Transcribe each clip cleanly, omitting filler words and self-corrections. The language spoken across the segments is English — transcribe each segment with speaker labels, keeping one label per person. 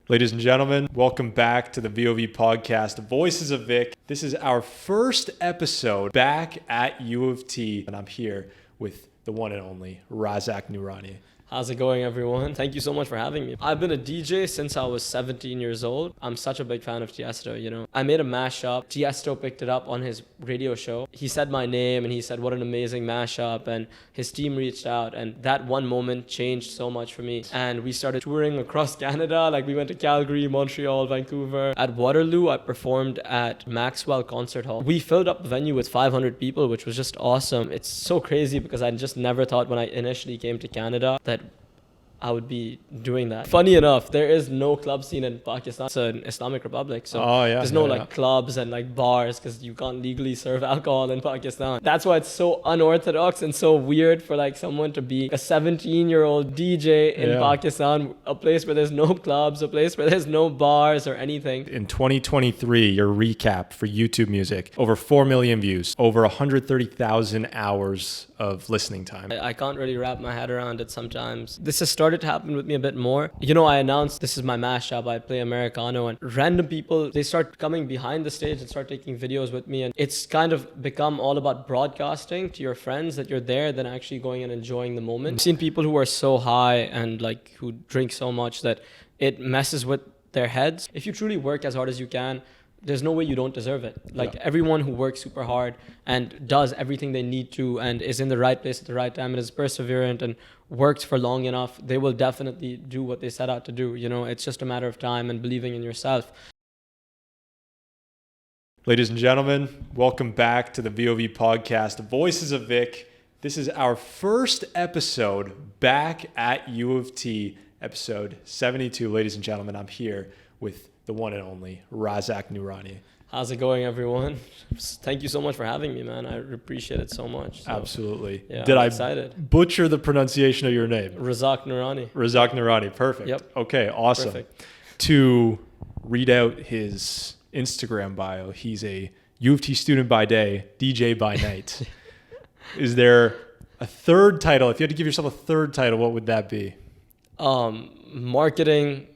Speaker 1: Ladies and gentlemen, welcome back to the VoV podcast, Voices of Vic. This is our first episode back at UofT, and I'm here with the one and only Razzak Noorani.
Speaker 2: How's it going, everyone? Thank you so much for having me. I've been a DJ since I was 17 years old. I'm such a big fan of Tiesto, you know. I made a mashup. Tiesto picked it up on his radio show. He said my name and he said, what an amazing mashup. And his team reached out. And that one moment changed so much for me. And we started touring across Canada. Like we went to Calgary, Montreal, Vancouver. At Waterloo, I performed at Maxwell Concert Hall. We filled up the venue with 500 people, which was just awesome. It's so crazy because I just never thought when I initially came to Canada that I would be doing that. Funny enough, there is no club scene in Pakistan. It's an Islamic Republic, so there's no clubs and like bars because you can't legally serve alcohol in Pakistan. That's why it's so unorthodox and so weird for like someone to be a 17-year-old DJ in Pakistan, a place where there's no clubs, a place where there's no bars or anything.
Speaker 1: In 2023, your recap for YouTube music, over 4 million views, over 130,000 hours of listening time.
Speaker 2: I can't really wrap my head around it sometimes. This has started to happen with me a bit more. You know, I announced this is my mashup. I play Americano, and random people, they start coming behind the stage and start taking videos with me. And it's kind of become all about broadcasting to your friends that you're there than actually going and enjoying the moment. I've seen people who are so high and like who drink so much that it messes with their heads. If you truly work as hard as you can, there's no way you don't deserve it. Like everyone who works super hard and does everything they need to and is in the right place at the right time and is perseverant and works for long enough, they will definitely do what they set out to do. You know, it's just a matter of time and believing in yourself.
Speaker 1: Ladies and gentlemen, welcome back to the VoV podcast, Voices of Vic. This is our first episode back at UofT, episode 72. Ladies and gentlemen, I'm here with the one and only Razzak Noorani.
Speaker 2: How's it going, everyone? Thank you so much for having me, man. I appreciate it so much. So,
Speaker 1: absolutely.
Speaker 2: Yeah,
Speaker 1: Did
Speaker 2: I'm
Speaker 1: I
Speaker 2: excited.
Speaker 1: Butcher the pronunciation of your name?
Speaker 2: Razzak Noorani.
Speaker 1: Razzak Noorani. Perfect.
Speaker 2: Yep.
Speaker 1: Okay, awesome.
Speaker 2: Perfect.
Speaker 1: To read out his Instagram bio, he's a UofT student by day, DJ by night. Is there a third title? If you had to give yourself a third title, what would that be?
Speaker 2: Marketing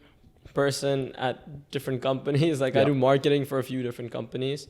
Speaker 2: person at different companies. Like I do marketing for a few different companies.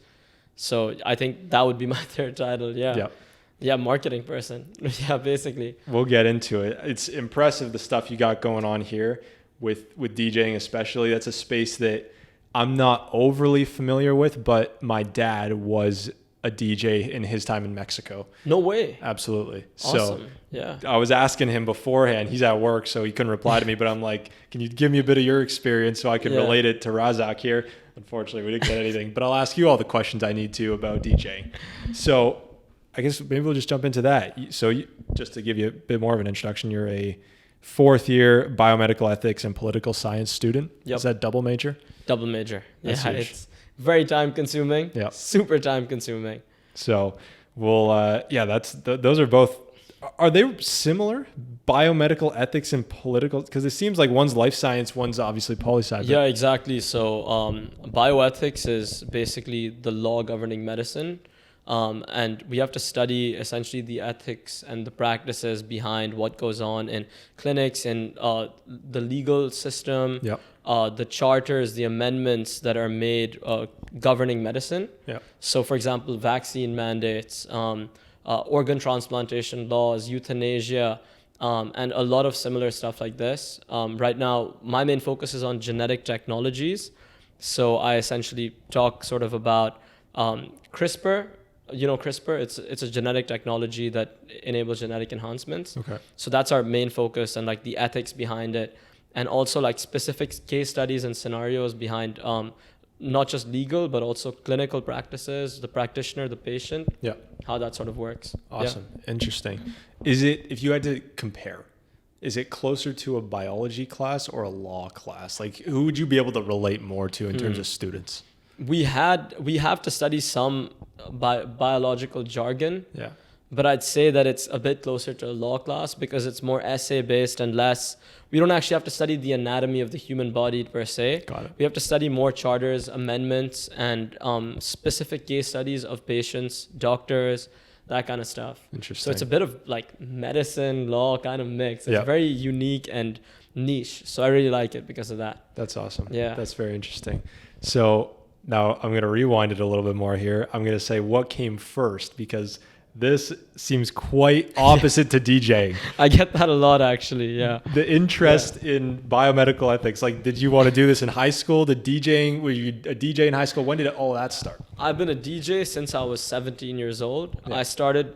Speaker 2: So I think that would be my third title. Yeah, marketing person. Yeah, basically.
Speaker 1: We'll get into it. It's impressive the stuff you got going on here with DJing especially. That's a space that I'm not overly familiar with, but my dad was a DJ in his time in Mexico.
Speaker 2: No way.
Speaker 1: Absolutely.
Speaker 2: Awesome.
Speaker 1: So
Speaker 2: yeah.
Speaker 1: I was asking him beforehand. He's at work, so he couldn't reply to me, but I'm like, can you give me a bit of your experience so I can relate it to Razzak here? Unfortunately, we didn't get anything, but I'll ask you all the questions I need to about DJing. So I guess maybe we'll just jump into that. So just to give you a bit more of an introduction, you're a fourth year biomedical ethics and political science student.
Speaker 2: Yep.
Speaker 1: Is that double major?
Speaker 2: Double major.
Speaker 1: That's
Speaker 2: huge. It's very time consuming.
Speaker 1: Yeah.
Speaker 2: Super time consuming.
Speaker 1: So we'll, those are both, are they similar? Biomedical ethics and political? Because it seems like one's life science, one's obviously poli-sci.
Speaker 2: Yeah, exactly. So bioethics is basically the law governing medicine. And we have to study essentially the ethics and the practices behind what goes on in clinics and the legal system, the charters, the amendments that are made governing medicine. So, for example, vaccine mandates, organ transplantation laws, euthanasia, and a lot of similar stuff like this. Right now, my main focus is on genetic technologies. So I essentially talk sort of about CRISPR. You know CRISPR, it's a genetic technology that enables genetic enhancements.
Speaker 1: Okay.
Speaker 2: So that's our main focus and like the ethics behind it, and also like specific case studies and scenarios behind not just legal but also clinical practices, the practitioner, the patient, how that sort of works.
Speaker 1: Awesome. Interesting. Is it, if you had to compare, is it closer to a biology class or a law class? Like who would you be able to relate more to in terms of students? We
Speaker 2: have to study some biological jargon,
Speaker 1: But
Speaker 2: I'd say that it's a bit closer to a law class because it's more essay-based and less... We don't actually have to study the anatomy of the human body per se.
Speaker 1: Got it.
Speaker 2: We have to study more charters, amendments, and specific case studies of patients, doctors, that kind of stuff.
Speaker 1: Interesting.
Speaker 2: So it's a bit of like medicine, law kind of mix. It's
Speaker 1: Yep.
Speaker 2: very unique and niche. So I really like it because of that.
Speaker 1: That's awesome.
Speaker 2: Yeah.
Speaker 1: That's very interesting. So now I'm going to rewind it a little bit more here. I'm going to say what came first, because this seems quite opposite to DJing.
Speaker 2: I get that a lot, actually. Yeah.
Speaker 1: The interest in biomedical ethics. Like, did you want to do this in high school? Were you a DJ in high school? When did all that start?
Speaker 2: I've been a DJ since I was 17 years old.
Speaker 1: Yeah.
Speaker 2: I started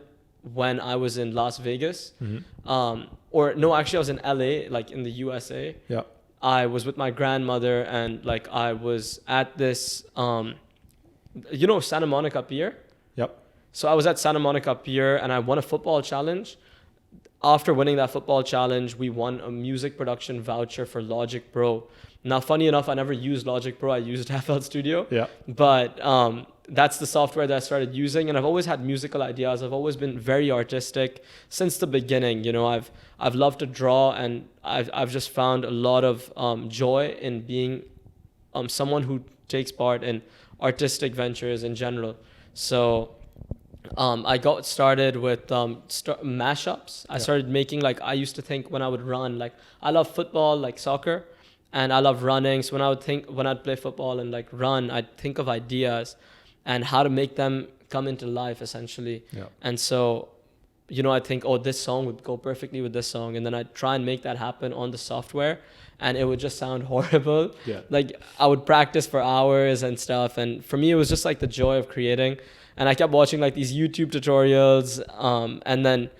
Speaker 2: when I was in Las Vegas.
Speaker 1: Mm-hmm.
Speaker 2: Or no, actually I was in LA, like in the USA.
Speaker 1: Yeah.
Speaker 2: I was with my grandmother, and like I was at this, Santa Monica Pier.
Speaker 1: Yep.
Speaker 2: So I was at Santa Monica Pier and I won a football challenge. After winning that football challenge, we won a music production voucher for Logic Pro. Now, funny enough, I never used Logic Pro. I used FL Studio.
Speaker 1: Yeah.
Speaker 2: But that's the software that I started using. And I've always had musical ideas. I've always been very artistic since the beginning. You know, I've loved to draw, and I've just found a lot of joy in being someone who takes part in artistic ventures in general. So I got started with mashups. I started making, like, I used to think when I would run, like, I love football, like soccer, and I love running. So when I'd play football and like run, I'd think of ideas and how to make them come into life, essentially.
Speaker 1: Yeah.
Speaker 2: And so, I'd think, oh, this song would go perfectly with this song. And then I'd try and make that happen on the software, and it would just sound horrible.
Speaker 1: Yeah.
Speaker 2: Like, I would practice for hours and stuff. And for me, it was just like the joy of creating. And I kept watching like these YouTube tutorials. And then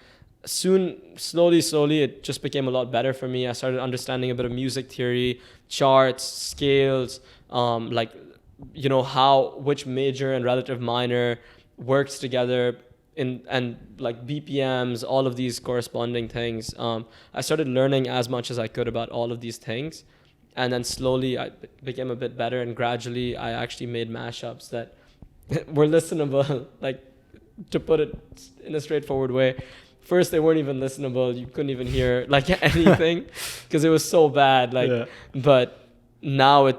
Speaker 2: slowly, it just became a lot better for me. I started understanding a bit of music theory, charts, scales, which major and relative minor works together and like BPMs, all of these corresponding things. I started learning as much as I could about all of these things. And then slowly I became a bit better, and gradually I actually made mashups that were listenable, like, to put it in a straightforward way. First, they weren't even listenable. You couldn't even hear like anything because it was so bad. Like, yeah. But now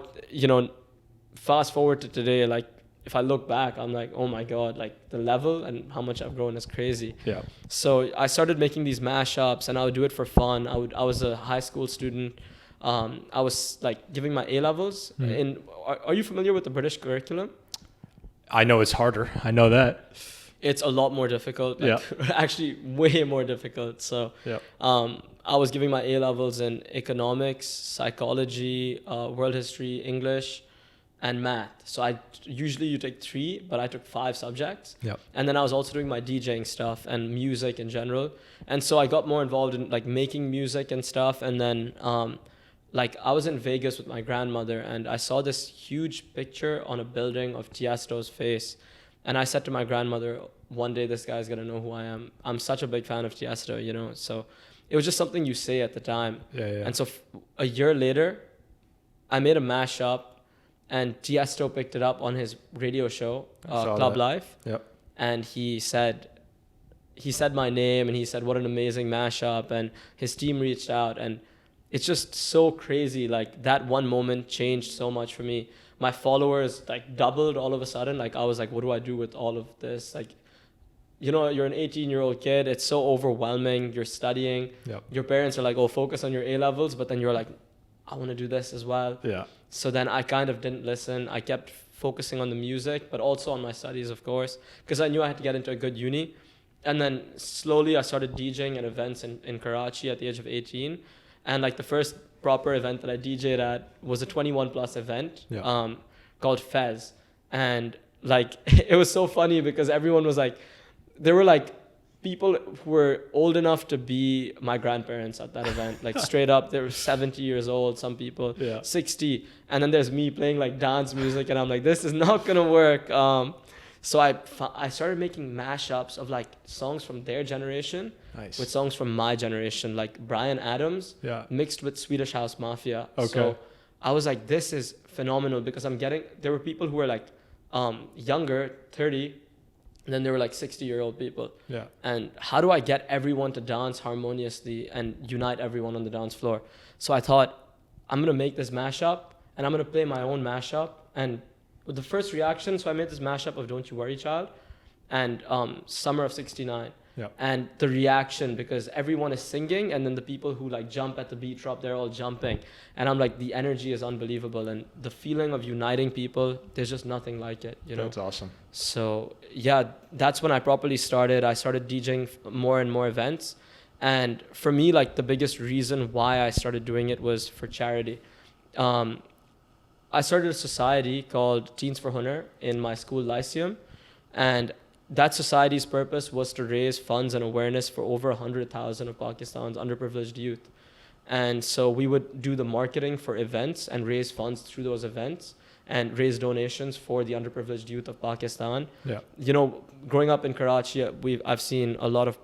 Speaker 2: fast forward to today, like, if I look back, I'm like, oh my God, like the level and how much I've grown is crazy. Yeah. So I started making these mashups, and I would do it for fun. I was a high school student. I was like giving my A levels. Are you familiar with the British curriculum?
Speaker 1: I know it's harder. I know that.
Speaker 2: It's a lot more difficult. Like, actually, way more difficult. So, I was giving my A levels in economics, psychology, world history, English, and math. So usually you take 3, but I took 5 subjects. Yep. And then I was also doing my DJing stuff and music in general. And so I got more involved in like making music and stuff. And then I was in Vegas with my grandmother, and I saw this huge picture on a building of Tiesto's face. And I said to my grandmother, one day this guy's going to know who I am. I'm such a big fan of Tiesto, So it was just something you say at the time. Yeah. And so a year later, I made a mashup, and Tiesto picked it up on his radio show, Club Life. Yep. And he said my name, and he said, what an amazing mashup. And his team reached out, and it's just so crazy. Like, that one moment changed so much for me. My followers like doubled all of a sudden. Like, I was like, what do I do with all of this? Like, you're an 18-year-old kid. It's so overwhelming. You're studying. Yep. Your parents are like, oh, focus on your A levels. But then you're like, I want to do this as well. Yeah. So then I kind of didn't listen. I kept focusing on the music, but also on my studies, of course, because I knew I had to get into a good uni. And then slowly I started DJing at events in Karachi at the age of 18. And like the first proper event that I DJ'd at was a 21 plus event called Fez. And like, it was so funny because everyone was like, there were like people who were old enough to be my grandparents at that event. Like, straight up, they were 70 years old, some people, 60. And then there's me playing like dance music, and I'm like, this is not going to work. So I started making mashups of like songs from their generation with songs from my generation, like Bryan Adams mixed with Swedish House Mafia. Okay. So I was like, this is phenomenal, because there were people who were like younger, 30, and then there were like 60-year-old people. Yeah. And how do I get everyone to dance harmoniously and unite everyone on the dance floor? So I thought, I'm going to make this mashup, and I'm going to play my own mashup. And with the first reaction, so I made this mashup of Don't You Worry Child and Summer of '69.
Speaker 1: Yep.
Speaker 2: And the reaction, because everyone is singing, and then the people who like jump at the beat drop, they're all jumping. And I'm like, the energy is unbelievable. And the feeling of uniting people, there's just nothing like it, you know?
Speaker 1: That's awesome.
Speaker 2: So yeah, that's when I properly started. I started DJing more and more events. And for me, like the biggest reason why I started doing it was for charity. I started a society called Teens for Hunar in my school Lyceum. And that society's purpose was to raise funds and awareness for over 100,000 of Pakistan's underprivileged youth. And so we would do the marketing for events and raise funds through those events and raise donations for the underprivileged youth of Pakistan.
Speaker 1: Yeah.
Speaker 2: You know, growing up in Karachi, I've seen a lot of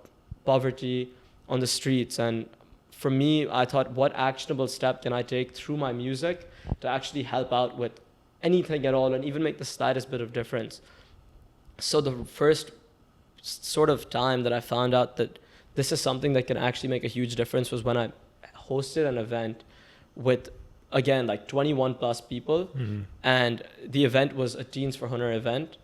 Speaker 2: poverty on the streets. And for me, I thought, what actionable step can I take through my music to actually help out with anything at all and even make the slightest bit of difference? So the first sort of time that I found out that this is something that can actually make a huge difference was when I hosted an event with, again, like 21 plus people.
Speaker 1: Mm-hmm.
Speaker 2: And the event was a Teens for Hunar event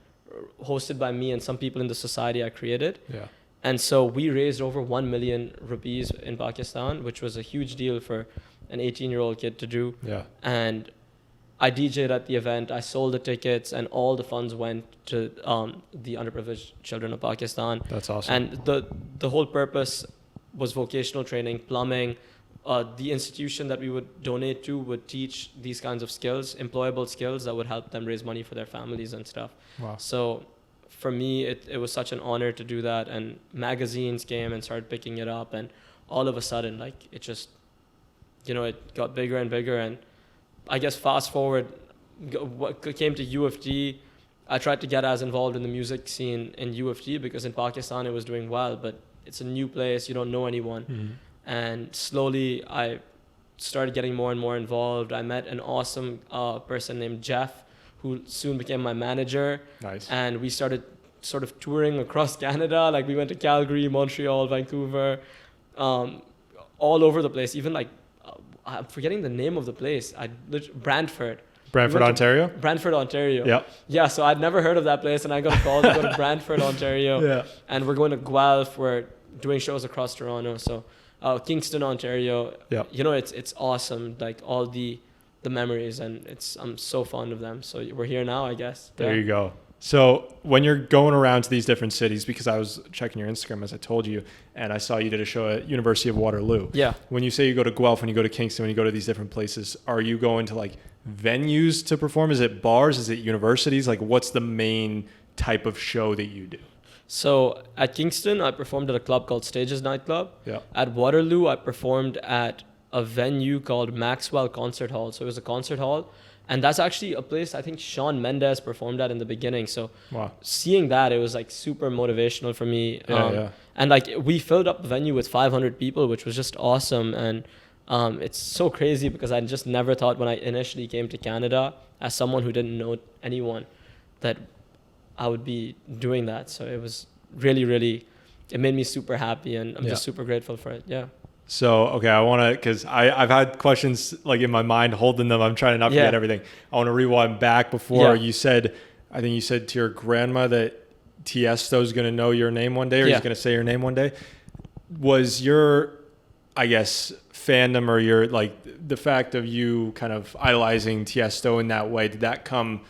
Speaker 2: hosted by me and some people in the society I created.
Speaker 1: Yeah.
Speaker 2: And so we raised over 1 million rupees in Pakistan, which was a huge deal for an 18-year-old kid to do.
Speaker 1: Yeah.
Speaker 2: And I DJ'd at the event, I sold the tickets, and all the funds went to the underprivileged children of Pakistan.
Speaker 1: That's awesome.
Speaker 2: And the whole purpose was vocational training, plumbing. The institution that we would donate to would teach these kinds of skills, employable skills that would help them raise money for their families and stuff.
Speaker 1: Wow.
Speaker 2: So for me, it was such an honor to do that. And magazines came and started picking it up. And all of a sudden, like, it just, you know, it got bigger and bigger. And I guess fast forward, what came to UofT, I tried to get as involved in the music scene in UofT because in Pakistan it was doing well, but it's a new place, you don't know anyone.
Speaker 1: Mm-hmm.
Speaker 2: And slowly I started getting more and more involved. I met an awesome person named Jeff, who soon became my manager.
Speaker 1: Nice.
Speaker 2: And we started sort of touring across Canada. Like we went to Calgary, Montreal, Vancouver, all over the place. Even like, I'm forgetting the name of the place. Brantford.
Speaker 1: Brantford, Ontario?
Speaker 2: Brantford, Ontario.
Speaker 1: Yeah.
Speaker 2: Yeah, so I'd never heard of that place, and I got a call to go to Brantford, Ontario.
Speaker 1: Yeah.
Speaker 2: And we're going to Guelph. We're doing shows across Toronto. So Kingston, Ontario.
Speaker 1: Yeah.
Speaker 2: You know, it's awesome. Like all the memories, and I'm so fond of them. So we're here now, I guess.
Speaker 1: There you go. So when you're going around to these different cities, because I was checking your Instagram, as I told you, and I saw you did a show at University of Waterloo.
Speaker 2: Yeah.
Speaker 1: When you say you go to Guelph, when you go to Kingston, when you go to these different places, are you going to like venues to perform? Is it bars? Is it universities? Like what's the main type of show that you do?
Speaker 2: So at Kingston, I performed at a club called Stages Nightclub.
Speaker 1: Yeah.
Speaker 2: At Waterloo, I performed at a venue called Maxwell Concert Hall. So it was a concert hall. And that's actually a place I think Shawn Mendes performed at in the beginning. So
Speaker 1: Wow.
Speaker 2: seeing that, it was like super motivational for me.
Speaker 1: Yeah.
Speaker 2: And like we filled up the venue with 500 people, which was just awesome. And it's so crazy because I just never thought when I initially came to Canada as someone who didn't know anyone that I would be doing that. So it was really, really, it made me super happy, and I'm just super grateful for it. Yeah.
Speaker 1: So, okay, I want to, because I've had questions like in my mind holding them. I'm trying to not forget everything. I want to rewind back before you said, I think you said to your grandma that Tiesto's going to know your name one day, or he's going to say your name one day. Was your, I guess, fandom or your, like, the fact of you kind of idolizing Tiesto in that way, did that come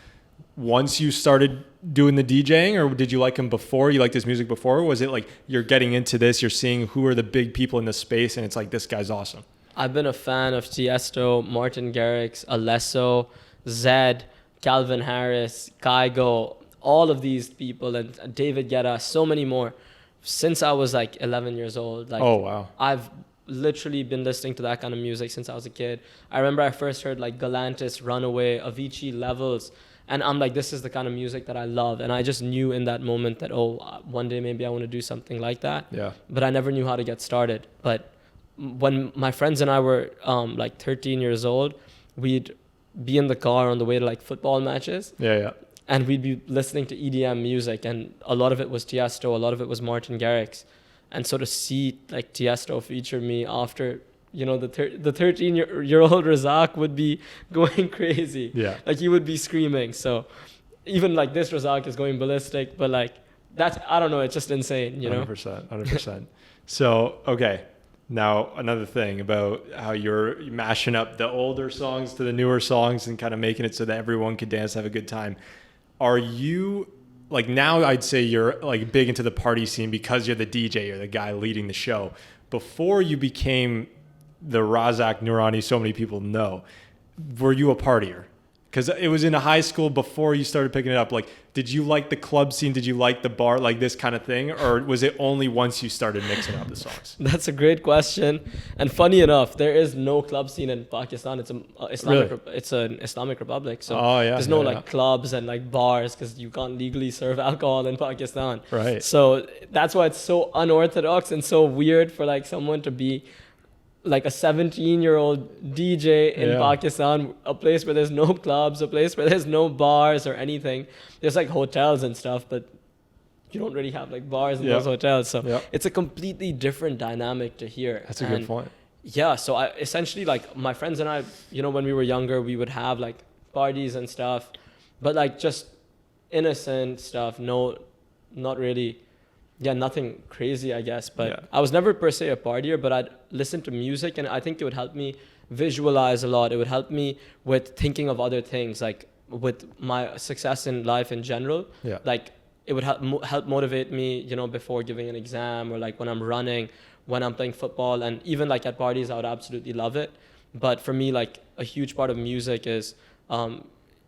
Speaker 1: once you started doing the DJing, or did you like him before? You liked his music before? Or was it like you're getting into this, you're seeing who are the big people in the space, and it's like, this guy's awesome?
Speaker 2: I've been a fan of Tiesto, Martin Garrix, Alesso, Zed, Calvin Harris, Kygo, all of these people, and David Guetta, so many more, since I was like 11 years old. Like,
Speaker 1: oh, wow.
Speaker 2: I've literally been listening to that kind of music since I was a kid. I remember I first heard like Galantis, Runaway, Avicii, Levels, and I'm like, this is the kind of music that I love. And I just knew in that moment that, one day maybe I want to do something like that.
Speaker 1: Yeah.
Speaker 2: But I never knew how to get started. But when my friends and I were like 13 years old, we'd be in the car on the way to like football matches.
Speaker 1: Yeah.
Speaker 2: And we'd be listening to EDM music. And a lot of it was Tiesto, a lot of it was Martin Garrix. And so to see like Tiesto feature me after, you know, the 13-year-old Razzak would be going crazy.
Speaker 1: Yeah.
Speaker 2: Like he would be screaming. So even like this Razzak is going ballistic, but like I don't know, it's just insane, you know?
Speaker 1: 100%. So, okay. Now, another thing about how you're mashing up the older songs to the newer songs and kind of making it so that everyone could dance, have a good time. Are you, like, now I'd say you're like big into the party scene because you're the DJ, you're the guy leading the show. Before you became the Razzak Noorani so many people know, were you a partier? Because it was in a high school before you started picking it up. Like, did you like the club scene? Did you like the bar, like this kind of thing? Or was it only once you started mixing up the songs?
Speaker 2: That's a great question. And funny enough, there is no club scene in Pakistan. It's it's an Islamic republic. So there's no clubs and like bars because you can't legally serve alcohol in Pakistan.
Speaker 1: Right.
Speaker 2: So that's why it's so unorthodox and so weird for like someone to be like a 17-year-old DJ in Pakistan, a place where there's no clubs, a place where there's no bars or anything. There's like hotels and stuff, but you don't really have like bars in those hotels. So it's a completely different dynamic to hear.
Speaker 1: That's a good point.
Speaker 2: Yeah. So I essentially, like, my friends and I, you know, when we were younger, we would have like parties and stuff, but like just innocent stuff. No, not really. Yeah, nothing crazy, I guess. But I was never per se a partier, but I'd listen to music, and I think it would help me visualize a lot. It would help me with thinking of other things, like with my success in life in general.
Speaker 1: Yeah.
Speaker 2: Like it would help motivate me, you know, before giving an exam, or like when I'm running, when I'm playing football, and even like at parties, I would absolutely love it. But for me, like a huge part of music is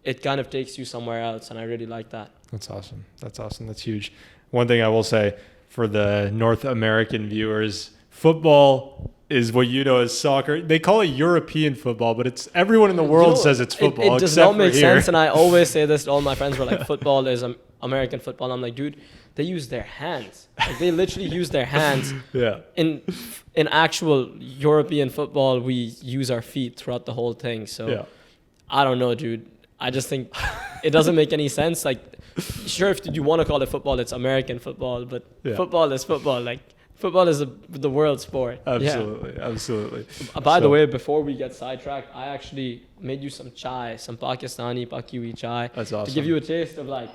Speaker 2: it kind of takes you somewhere else, and I really like that.
Speaker 1: That's awesome. That's huge. One thing I will say for the North American viewers, football is what you know as soccer. They call it European football, but it's everyone in the world says it's football.
Speaker 2: It does not make sense, and I always say this to all my friends. Were like, football is American football. I'm like, dude, they use their hands. Like, they literally use their hands.
Speaker 1: Yeah.
Speaker 2: In actual European football, we use our feet throughout the whole thing. So I don't know, dude. I just think it doesn't make any sense. Like, sure, if you want to call it football, it's American football, but football is football. Like, football is the world sport.
Speaker 1: Absolutely.
Speaker 2: By the way, before we get sidetracked, I actually made you some chai, some Pakistani Pakistani chai.
Speaker 1: That's awesome.
Speaker 2: To give you a taste of like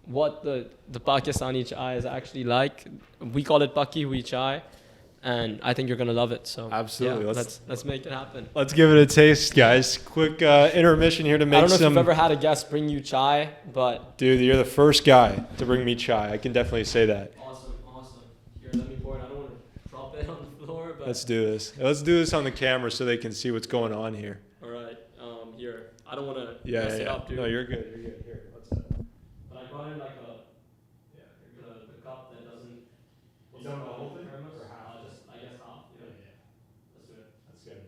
Speaker 2: what the Pakistani chai is actually like. We call it Pakistani chai, and I think you're gonna love it. So
Speaker 1: absolutely,
Speaker 2: let's make it happen.
Speaker 1: Let's give it a taste, guys. Quick intermission here to make some.
Speaker 2: I don't know if you've ever had a guest bring you chai, but
Speaker 1: dude, you're the first guy to bring me chai. I can definitely say that.
Speaker 2: Awesome. Here, let me pour it. I don't want to drop it on the floor, but
Speaker 1: let's do this. Let's do this on the camera so they can see what's going on here.
Speaker 2: All right. Here, I don't want to
Speaker 1: mess
Speaker 2: it up, dude.
Speaker 1: No, you're good. Here, what's that?
Speaker 2: But I got in like the cup that doesn't.
Speaker 1: You don't know the whole thing?
Speaker 2: I guess half. Let's do it.
Speaker 1: That's good.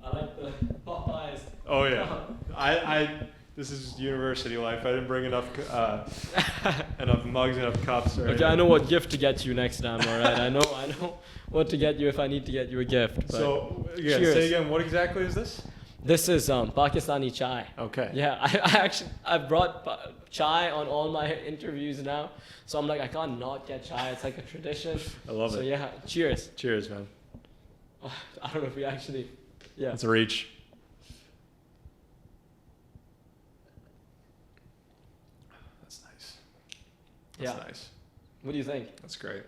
Speaker 2: I like the Popeyes.
Speaker 1: Oh yeah. I this is university life. I didn't bring enough mugs, enough cups.
Speaker 2: Okay, I know what gift to get you next time. All right, I know what to get you if I need to get you a gift. But
Speaker 1: so say again. What exactly is this?
Speaker 2: This is Pakistani chai.
Speaker 1: Okay.
Speaker 2: Yeah, I brought chai on all my interviews now, so I'm like, I can't not get chai. It's like a tradition.
Speaker 1: I love it.
Speaker 2: So yeah, cheers.
Speaker 1: Cheers, man.
Speaker 2: I don't know if we actually. Yeah.
Speaker 1: Let's reach. That's nice. That's nice.
Speaker 2: What do you think?
Speaker 1: That's great.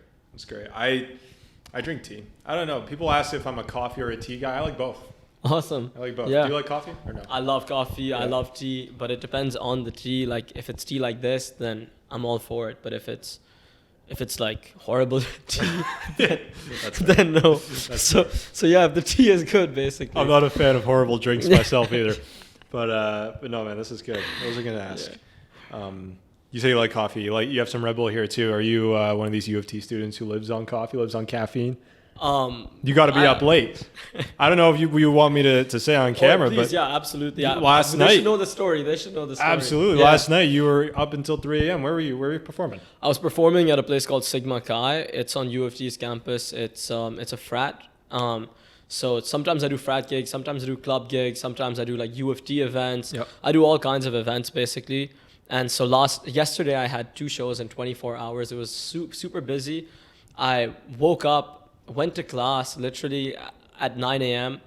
Speaker 1: I drink tea. I don't know. People ask if I'm a coffee or a tea guy. I like both.
Speaker 2: Awesome.
Speaker 1: I like both.
Speaker 2: Yeah.
Speaker 1: Do you like coffee or no?
Speaker 2: I love coffee. Yeah. I love tea, but it depends on the tea. Like, if it's tea like this, then I'm all for it. But if it's like horrible tea, then no. So yeah, if the tea is good, basically.
Speaker 1: I'm not a fan of horrible drinks myself either. But no, man, this is good. I was gonna ask. Yeah. You say you like coffee. You have some Red Bull here too. Are you one of these UofT students who lives on coffee, lives on caffeine? You got to be up late. I don't know if you want me to say on camera,
Speaker 2: please,
Speaker 1: but
Speaker 2: yeah, absolutely.
Speaker 1: Last night,
Speaker 2: they should know the story.
Speaker 1: Absolutely. Yeah. Last night you were up until 3 a.m. Where were you performing?
Speaker 2: I was performing at a place called Sigma Chi. It's on UofT's campus. It's a frat. So sometimes I do frat gigs, sometimes I do club gigs, sometimes I do like UofT events. Yep. I do all kinds of events basically. And so yesterday I had 2 shows in 24 hours. It was super busy. I woke up, went to class literally at 9 a.m.,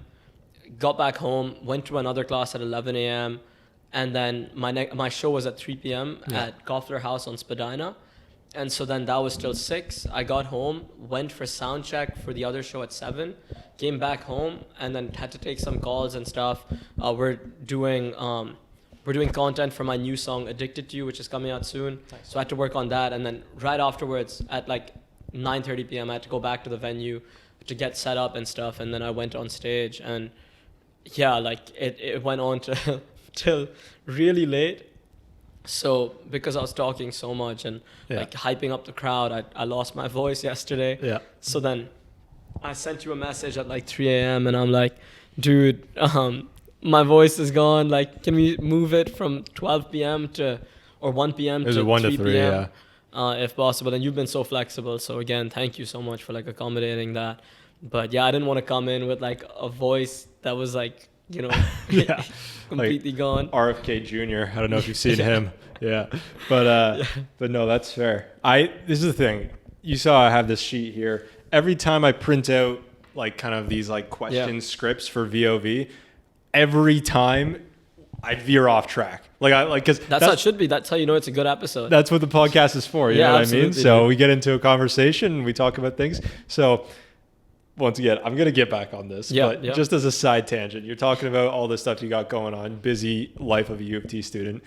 Speaker 2: got back home, went to another class at 11 a.m., And then my show was at 3 p.m. at Goffler House on Spadina. And so then that was till 6. I got home, went for sound check for the other show at 7, came back home, and then had to take some calls and stuff. We're doing content for my new song Addicted to You, which is coming out soon. Nice. So I had to work on that. And then right afterwards at like 9:30 p.m. I had to go back to the venue to get set up and stuff. And then I went on stage, and yeah, like it went on to till really late. So because I was talking so much and like hyping up the crowd, I lost my voice yesterday. Yeah. So then I sent you a message at like 3 a.m. and I'm like, dude, my voice is gone. Like, can we move it from 12 p.m. or 1 p.m. to
Speaker 1: 1
Speaker 2: 3
Speaker 1: to 3
Speaker 2: p.m. If possible. And you've been so flexible. So again, thank you so much for like accommodating that. But yeah, I didn't want to come in with like a voice that was like, you know, completely like gone.
Speaker 1: RFK Jr. I don't know if you've seen him. Yeah. But no, that's fair. This is the thing. You saw I have this sheet here. Every time I print out like kind of these like question scripts for VoV, every time I veer off track. Cause
Speaker 2: that's how it should be. That's how you know it's a good episode.
Speaker 1: That's what the podcast is for. You know what I mean? So we get into a conversation, we talk about things. So once again, I'm going to get back on this, but just as a side tangent, you're talking about all the stuff you got going on, busy life of a U of T student.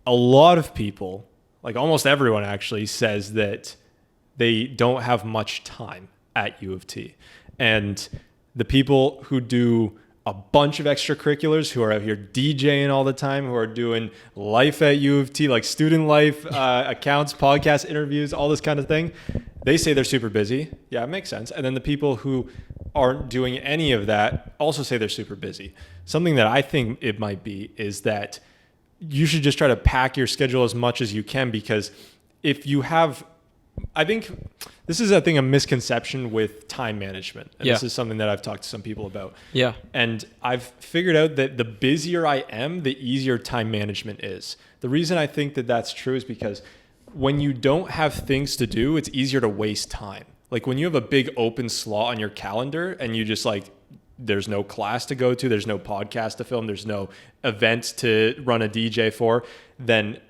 Speaker 1: A lot of people, like almost everyone actually, says that they don't have much time at U of T. And the people who do a bunch of extracurriculars, who are out here DJing all the time, who are doing life at U of T, like student life, accounts, podcast interviews, all this kind of thing, they say they're super busy. Yeah, it makes sense. And then the people who aren't doing any of that also say they're super busy. Something that I think it might be is that you should just try to pack your schedule as much as you can, because if you have, I think this is, a misconception with time management. And this is something that I've talked to some people about. Yeah. And I've figured out that the busier I am, the easier time management is. The reason I think that that's true is because when you don't have things to do, it's easier to waste time. Like when you have a big open slot on your calendar and you just like, there's no class to go to, there's no podcast to film, there's no events to run a DJ for, then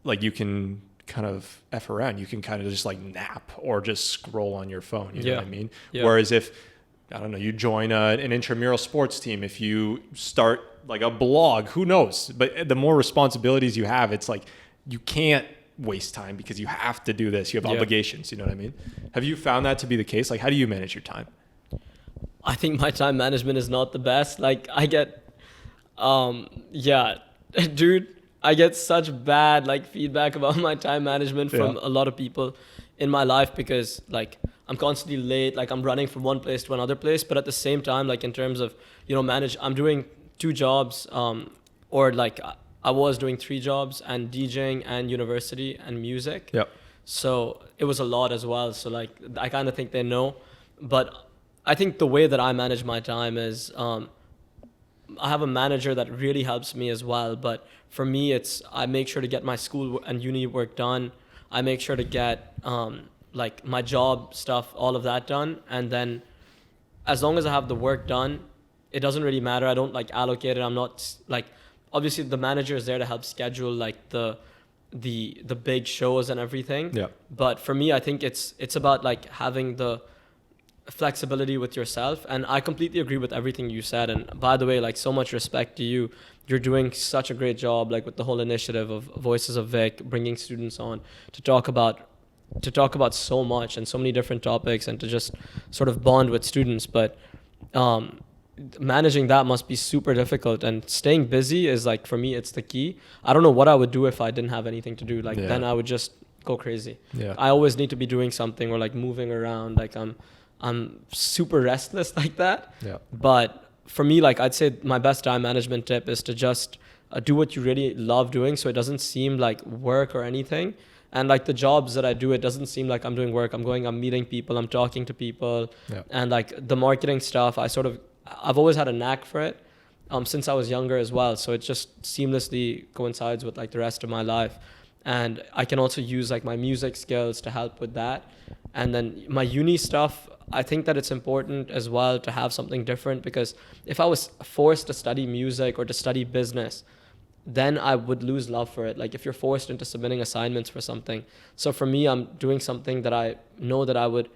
Speaker 1: like you can kind of F around. You can kind of just like nap or just scroll on your phone. You know what I mean? Yeah. Whereas if, I don't know, you join an intramural sports team, if you start like a blog, who knows? But the more responsibilities you have, it's like you can't waste time because you have to do this. You have obligations. You know what I mean? Have you found that to be the case? Like, how do you manage your time?
Speaker 2: I think my time management is not the best. Like I get, dude, I get such bad like feedback about my time management from a lot of people in my life, because like I'm constantly late, like I'm running from one place to another place. But at the same time, like in terms of, you know, I'm doing 2 jobs, or like I was doing 3 jobs, and DJing and university and music. Yeah. So it was a lot as well. So like I kind of think they know, but I think the way that I manage my time is I have a manager that really helps me as well. But for me, it's I make sure to get my school and uni work done. I make sure to get like my job stuff, all of that done. And then as long as I have the work done, it doesn't really matter. I don't like allocate it. I'm not like, obviously the manager is there to help schedule like the big shows and everything. Yeah. But for me, I think it's about like having the flexibility with yourself. And I completely agree with everything you said. And by the way, like so much respect to you. You're doing such a great job, like with the whole initiative of Voices of Vic, bringing students on to talk about so much and so many different topics, and to just sort of bond with students. But managing that must be super difficult, and staying busy is like, for me, it's the key. I don't know what I would do if I didn't have anything to do. Like then I would just go crazy. Yeah. I always need to be doing something or like moving around. Like I'm super restless like that. Yeah. But for me, like I'd say my best time management tip is to just do what you really love doing, so it doesn't seem like work or anything. And like the jobs that I do, it doesn't seem like I'm doing work. I'm meeting people, I'm talking to people. Yeah. And like the marketing stuff, I've always had a knack for it since I was younger as well. So it just seamlessly coincides with like the rest of my life. And I can also use like my music skills to help with that. And then my uni stuff, I think that it's important as well to have something different, because if I was forced to study music or to study business, then I would lose love for it. Like if you're forced into submitting assignments for something. So for me, I'm doing something that I know that I would,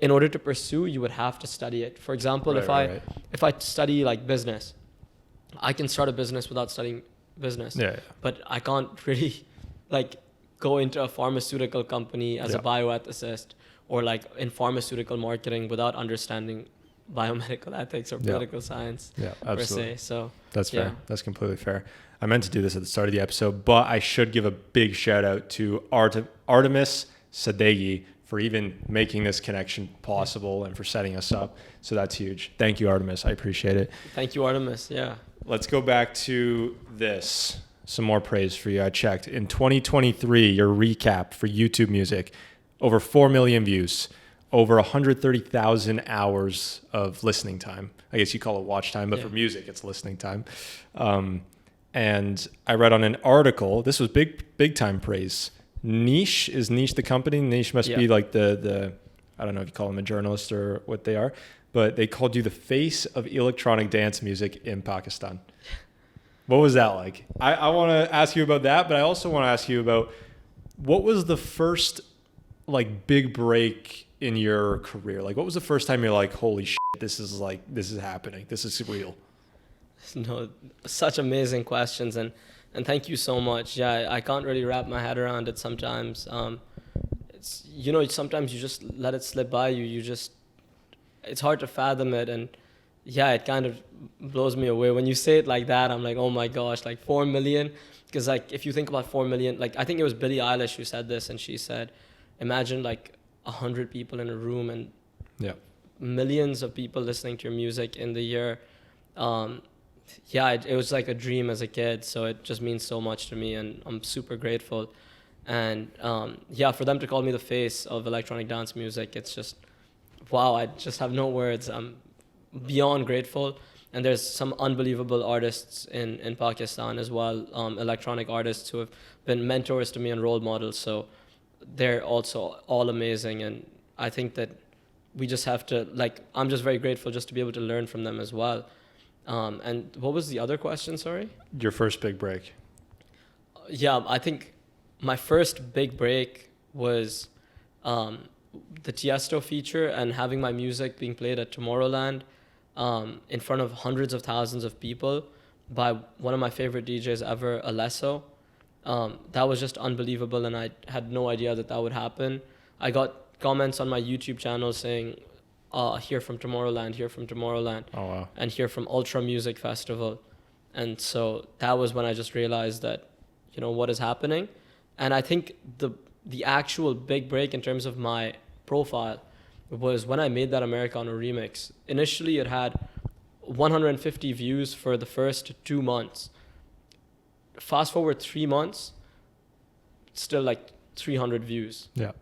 Speaker 2: in order to pursue, you would have to study it. For example, if I study like business, I can start a business without studying business.
Speaker 1: Yeah.
Speaker 2: But I can't really like go into a pharmaceutical company as a bioethicist or like in pharmaceutical marketing without understanding biomedical ethics or political science per se. So
Speaker 1: that's fair. That's completely fair. I meant to do this at the start of the episode, but I should give a big shout out to Artemis Sadeghi for even making this connection possible and for setting us up. So that's huge. Thank you, Artemis. I appreciate it.
Speaker 2: Thank you, Artemis. Yeah.
Speaker 1: Let's go back to this. Some more praise for you. I checked. In 2023, your recap for YouTube music, over 4 million views, over 130,000 hours of listening time. I guess you call it watch time, but for music, it's listening time. And I read on an article, this was big time praise. Niche, is Niche the company? Niche must be like the, I don't know if you call them a journalist or what they are, but they called you the face of electronic dance music in Pakistan. What was that like? I want to ask you about that, but I also want to ask you about what was the first like big break in your career? Like what was the first time you're like, holy shit, this is happening. This is real.
Speaker 2: No, such amazing questions, and thank you so much. Yeah, I can't really wrap my head around it sometimes. It's sometimes you just let it slip by you. It's hard to fathom it, and it kind of blows me away when you say it like that. I'm like, oh my gosh, like 4 million, because like if you think about 4 million, like I think it was Billie Eilish who said this, and she said, imagine like 100 people in a room and millions of people listening to your music in the year. It was like a dream as a kid, so it just means so much to me, and I'm super grateful. And for them to call me the face of electronic dance music, it's just, wow, I just have no words. I'm beyond grateful. And there's some unbelievable artists in Pakistan as well, electronic artists who have been mentors to me and role models, so they're also all amazing. And I think that we just have to, like, I'm just very grateful just to be able to learn from them as well. And what was the other question, sorry?
Speaker 1: Your first big break.
Speaker 2: I think my first big break was the Tiesto feature and having my music being played at Tomorrowland in front of hundreds of thousands of people by one of my favorite DJs ever, Alesso. That was just unbelievable, and I had no idea that would happen. I got comments on my YouTube channel saying, here from Tomorrowland.
Speaker 1: Oh, wow.
Speaker 2: And here from Ultra Music Festival. And so that was when I just realized that, what is happening. And I think the actual big break in terms of my profile was when I made that Americano remix. Initially, it had 150 views for the first 2 months. Fast forward 3 months, still like 300 views.
Speaker 1: Yeah.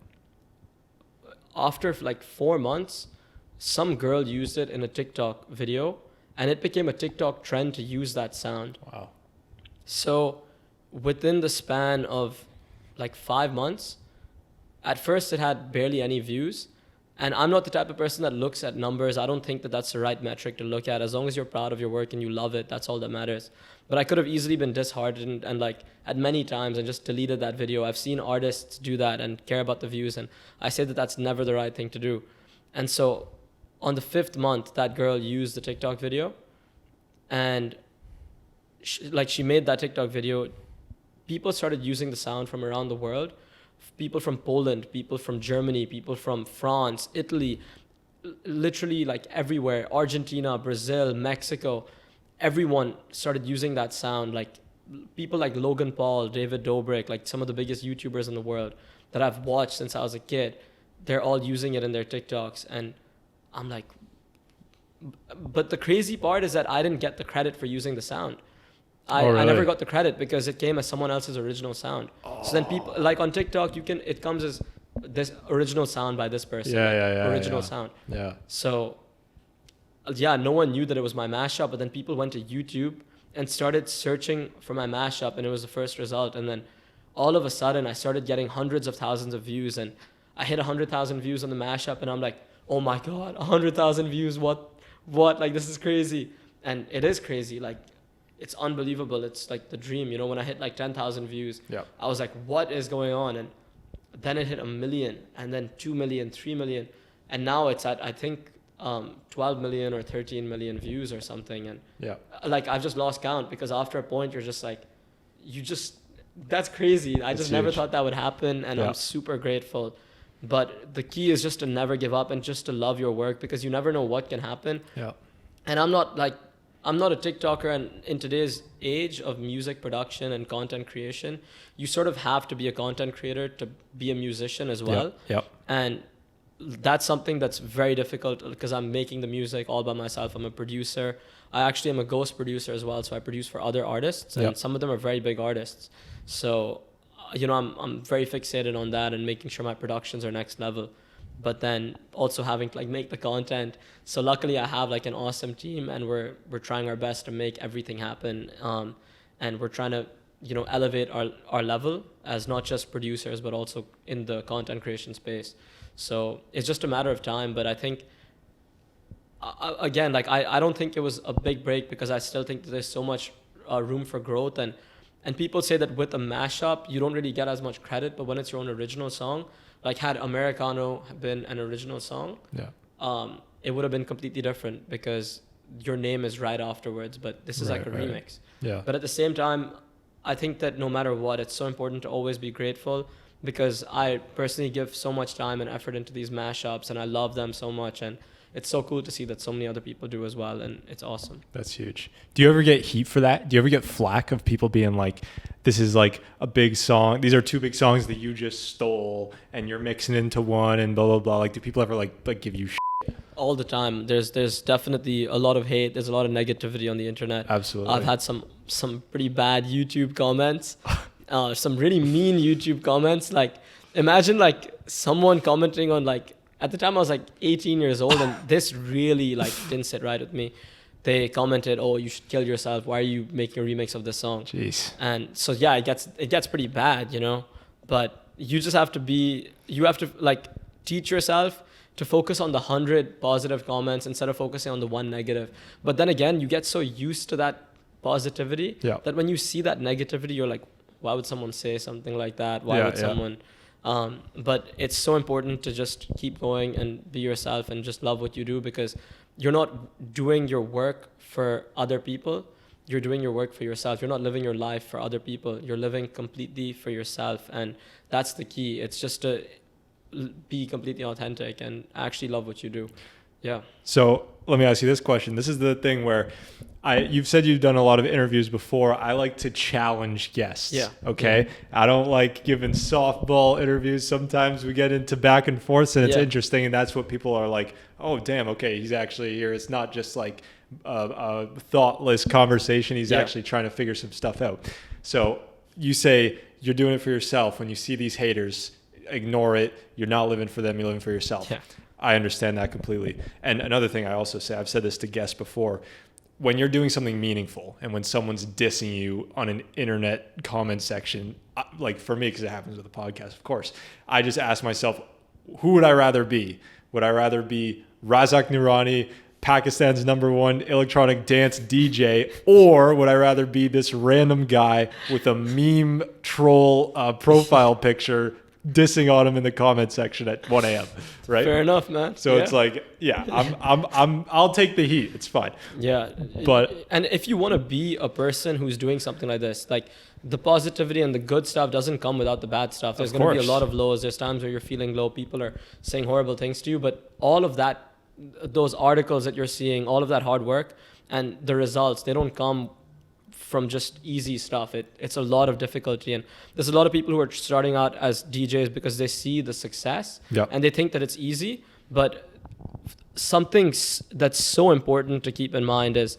Speaker 2: After like 4 months, some girl used it in a TikTok video, and it became a TikTok trend to use that sound.
Speaker 1: Wow.
Speaker 2: So within the span of like 5 months, at first it had barely any views. And I'm not the type of person that looks at numbers. I don't think that that's the right metric to look at. As long as you're proud of your work and you love it, that's all that matters. But I could have easily been disheartened and like at many times and just deleted that video. I've seen artists do that and care about the views, and I say that that's never the right thing to do. And so on the 5th month, that girl used the TikTok video, and she made that TikTok video. People started using the sound from around the world. People from Poland, people from Germany, people from France, Italy, literally like everywhere, Argentina, Brazil, Mexico, everyone started using that sound. Like people like Logan Paul, David Dobrik, like some of the biggest YouTubers in the world that I've watched since I was a kid, they're all using it in their TikToks. And I'm like, but the crazy part is that I didn't get the credit for using the sound.
Speaker 1: Really?
Speaker 2: I never got the credit because it came as someone else's original sound. So then people, like on TikTok, it comes as this original sound by this person. Original sound.
Speaker 1: Yeah.
Speaker 2: So, no one knew that it was my mashup, but then people went to YouTube and started searching for my mashup, and it was the first result. And then all of a sudden, I started getting hundreds of thousands of views, and I hit 100,000 views on the mashup, and I'm like, oh my God, 100,000 views, what? Like, this is crazy. And it is crazy. Like, it's unbelievable. It's like the dream, you know, when I hit like 10,000 views,
Speaker 1: Yeah.
Speaker 2: I was like, what is going on? And then it hit 1 million, and then 2 million, 3 million. And now it's at, I think, 12 million or 13 million views or something. And
Speaker 1: Yeah.
Speaker 2: like, I've just lost count, because after a point, you're just like, that's crazy. I just never thought that would happen. And I'm super grateful. But the key is just to never give up and just to love your work, because you never know what can happen.
Speaker 1: Yeah.
Speaker 2: And I'm not a TikToker, and in today's age of music production and content creation, you sort of have to be a content creator to be a musician as well.
Speaker 1: Yep.
Speaker 2: And that's something that's very difficult, because I'm making the music all by myself. I'm a producer. I actually am a ghost producer as well, so I produce for other artists, and some of them are very big artists. So, you know, I'm very fixated on that and making sure my productions are next level. But then also having to like make the content. So luckily I have like an awesome team, and we're trying our best to make everything happen. And we're trying to, you know, elevate our level as not just producers, but also in the content creation space. So it's just a matter of time. But I think, again, like I don't think it was a big break, because I still think that there's so much room for growth. And people say that with a mashup, you don't really get as much credit, but when it's your own original song, like had Americano been an original song, it would have been completely different, because your name is right afterwards, but this is like a remix.
Speaker 1: Yeah.
Speaker 2: But at the same time, I think that no matter what, it's so important to always be grateful, because I personally give so much time and effort into these mashups, and I love them so much. And it's so cool to see that so many other people do as well, and it's awesome.
Speaker 1: That's huge. Do you ever get heat for that? Do you ever get flack of people being like, this is like a big song, these are two big songs that you just stole and you're mixing into one and blah, blah, blah? Like, do people ever like give you shit?
Speaker 2: All the time. There's definitely a lot of hate. There's a lot of negativity on the internet.
Speaker 1: Absolutely.
Speaker 2: I've had some pretty bad YouTube comments, some really mean YouTube comments. Like, imagine like someone commenting on like, at the time I was like 18 years old, and this really like didn't sit right with me. They commented, "Oh, you should kill yourself. Why are you making a remix of this song?"
Speaker 1: Jeez.
Speaker 2: And so yeah, it gets pretty bad, you know. But you just have to like teach yourself to focus on the 100 positive comments instead of focusing on the one negative. But then again, you get so used to that positivity that when you see that negativity, you're like, why would someone say something like that? Why would someone? But it's so important to just keep going and be yourself and just love what you do, because you're not doing your work for other people. You're doing your work for yourself. You're not living your life for other people. You're living completely for yourself. And that's the key. It's just to be completely authentic and actually love what you do. Yeah.
Speaker 1: So let me ask you this question. This is the thing where you've said you've done a lot of interviews before. I like to challenge guests.
Speaker 2: Yeah.
Speaker 1: Okay. Yeah. I don't like giving softball interviews. Sometimes we get into back and forth, and it's interesting. And that's what people are like, oh, damn. Okay. He's actually here. It's not just like a thoughtless conversation. He's actually trying to figure some stuff out. So you say you're doing it for yourself. When you see these haters, ignore it. You're not living for them. You're living for yourself.
Speaker 2: Yeah.
Speaker 1: I understand that completely. And another thing I also say, I've said this to guests before, when you're doing something meaningful and when someone's dissing you on an internet comment section, like for me, because it happens with a podcast, of course, I just ask myself, who would I rather be? Would I rather be Razzak Noorani, Pakistan's #1 electronic dance DJ, or would I rather be this random guy with a meme troll profile picture dissing on him in the comment section at 1 a.m. right?
Speaker 2: Fair enough, man.
Speaker 1: So it's like, I'll take the heat. It's fine.
Speaker 2: Yeah. And if you want to be a person who's doing something like this, like the positivity and the good stuff doesn't come without the bad stuff. There's going to be a lot of lows. There's times where you're feeling low. People are saying horrible things to you, but all of that, those articles that you're seeing, all of that hard work and the results, they don't come from just easy stuff. It's a lot of difficulty, and there's a lot of people who are starting out as DJs because they see the success and they think that it's easy. But something that's so important to keep in mind is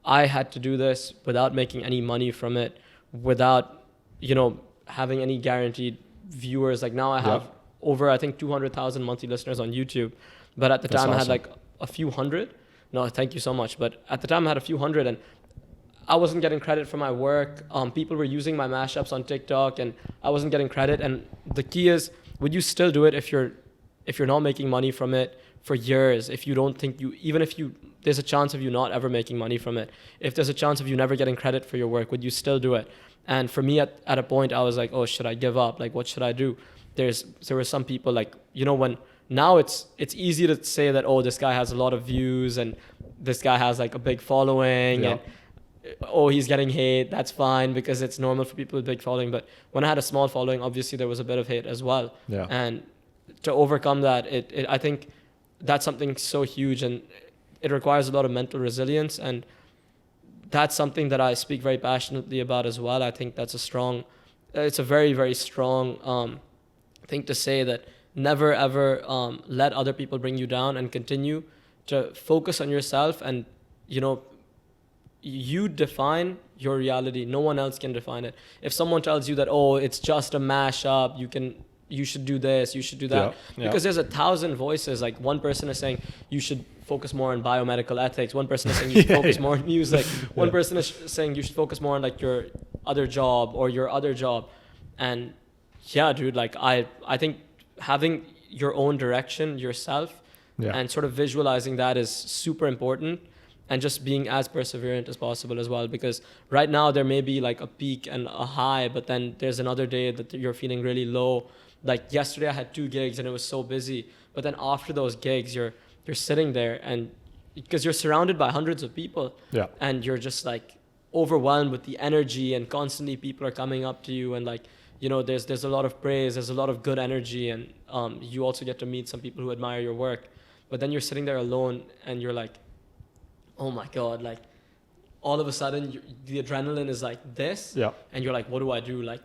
Speaker 2: I had to do this without making any money from it, without, having any guaranteed viewers. Like now I have over, I think, 200,000 monthly listeners on YouTube. But at the time I had like a few hundred. No, thank you so much. But at the time I had a few hundred, and I wasn't getting credit for my work. People were using my mashups on TikTok, and I wasn't getting credit. And the key is, would you still do it if you're not making money from it for years? If you don't think even if you there's a chance of you not ever making money from it, if there's a chance of you never getting credit for your work, would you still do it? And for me, at a point, I was like, oh, should I give up? Like, what should I do? There were some people like, you know, when now it's easy to say that, oh, this guy has a lot of views and this guy has like a big following, and oh, he's getting hate. That's fine because it's normal for people with big following. But when I had a small following, obviously there was a bit of hate as well.
Speaker 1: Yeah.
Speaker 2: And to overcome that, I think that's something so huge, and it requires a lot of mental resilience, and that's something that I speak very passionately about as well. I think that's it's a very, very strong thing to say, that never ever let other people bring you down, and continue to focus on yourself. And, you know, you define your reality. No one else can define it. If someone tells you that, oh, it's just a mashup, you should do this, you should do that. Because there's 1,000 voices. Like, one person is saying you should focus more on biomedical ethics. One person is saying you should focus more on music. One person is saying you should focus more on like your other job or your other job. And yeah, dude, like I think having your own direction yourself and sort of visualizing that is super important. And just being as perseverant as possible as well, because right now there may be like a peak and a high, but then there's another day that you're feeling really low. Like yesterday I had 2 gigs and it was so busy, but then after those gigs you're sitting there, and because you're surrounded by hundreds of people, and you're just like overwhelmed with the energy, and constantly people are coming up to you, and like, you know, there's a lot of praise, there's a lot of good energy, and you also get to meet some people who admire your work. But then you're sitting there alone and you're like, oh my God, like all of a sudden the adrenaline is like this, and you're like, what do I do? Like,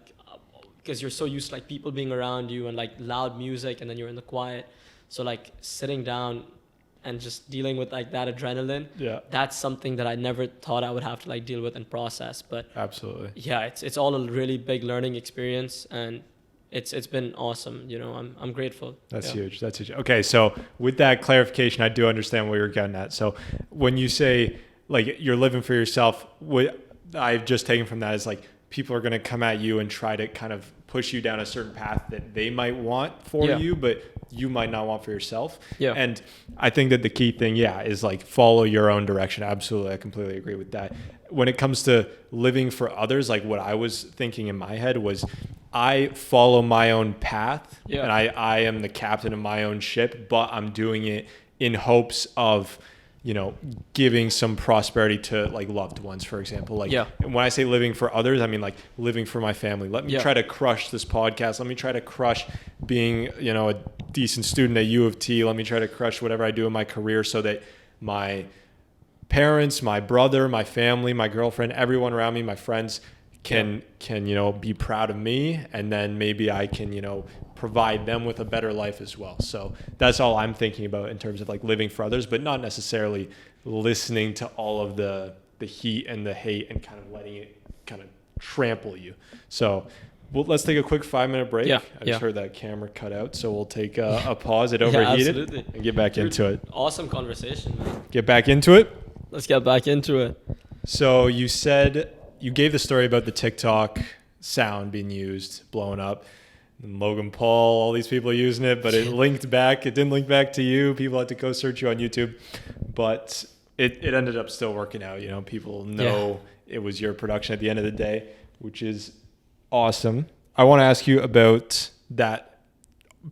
Speaker 2: because you're so used to like people being around you and like loud music, and then you're in the quiet. So like sitting down and just dealing with like that adrenaline, that's something that I never thought I would have to like deal with and process. But
Speaker 1: absolutely,
Speaker 2: it's all a really big learning experience, and it's been awesome. You know, I'm grateful.
Speaker 1: That's huge. That's huge. Okay, so with that clarification, I do understand what you're getting at. So when you say like you're living for yourself, what I've just taken from that is like people are going to come at you and try to kind of push you down a certain path that they might want for you, but you might not want for yourself. And I think that the key thing, is like follow your own direction. Absolutely. I completely agree with that. When it comes to living for others, like what I was thinking in my head was I follow my own path, and I am the captain of my own ship, but I'm doing it in hopes of, you know, giving some prosperity to like loved ones, for example. Like when I say living for others, I mean like living for my family. Let me try to crush this podcast. Let me try to crush being, you know, a decent student at UofT. Let me try to crush whatever I do in my career so that my parents, my brother, my family, my girlfriend, everyone around me, my friends can, you know, be proud of me. And then maybe I can, you know, provide them with a better life as well. So that's all I'm thinking about in terms of like living for others, but not necessarily listening to all of the heat and the hate and kind of letting it kind of trample you. So let's take a quick 5-minute break. I just heard that camera cut out. So we'll take a pause. It overheated and get back into it.
Speaker 2: Awesome conversation, man.
Speaker 1: Get back into it.
Speaker 2: Let's get back into it.
Speaker 1: So you said, you gave the story about the TikTok sound being used, blowing up. And Logan Paul, all these people are using it, but it linked back. It didn't link back to you. People had to go search you on YouTube, but it ended up still working out. You know, people know it was your production at the end of the day, which is awesome. I want to ask you about that,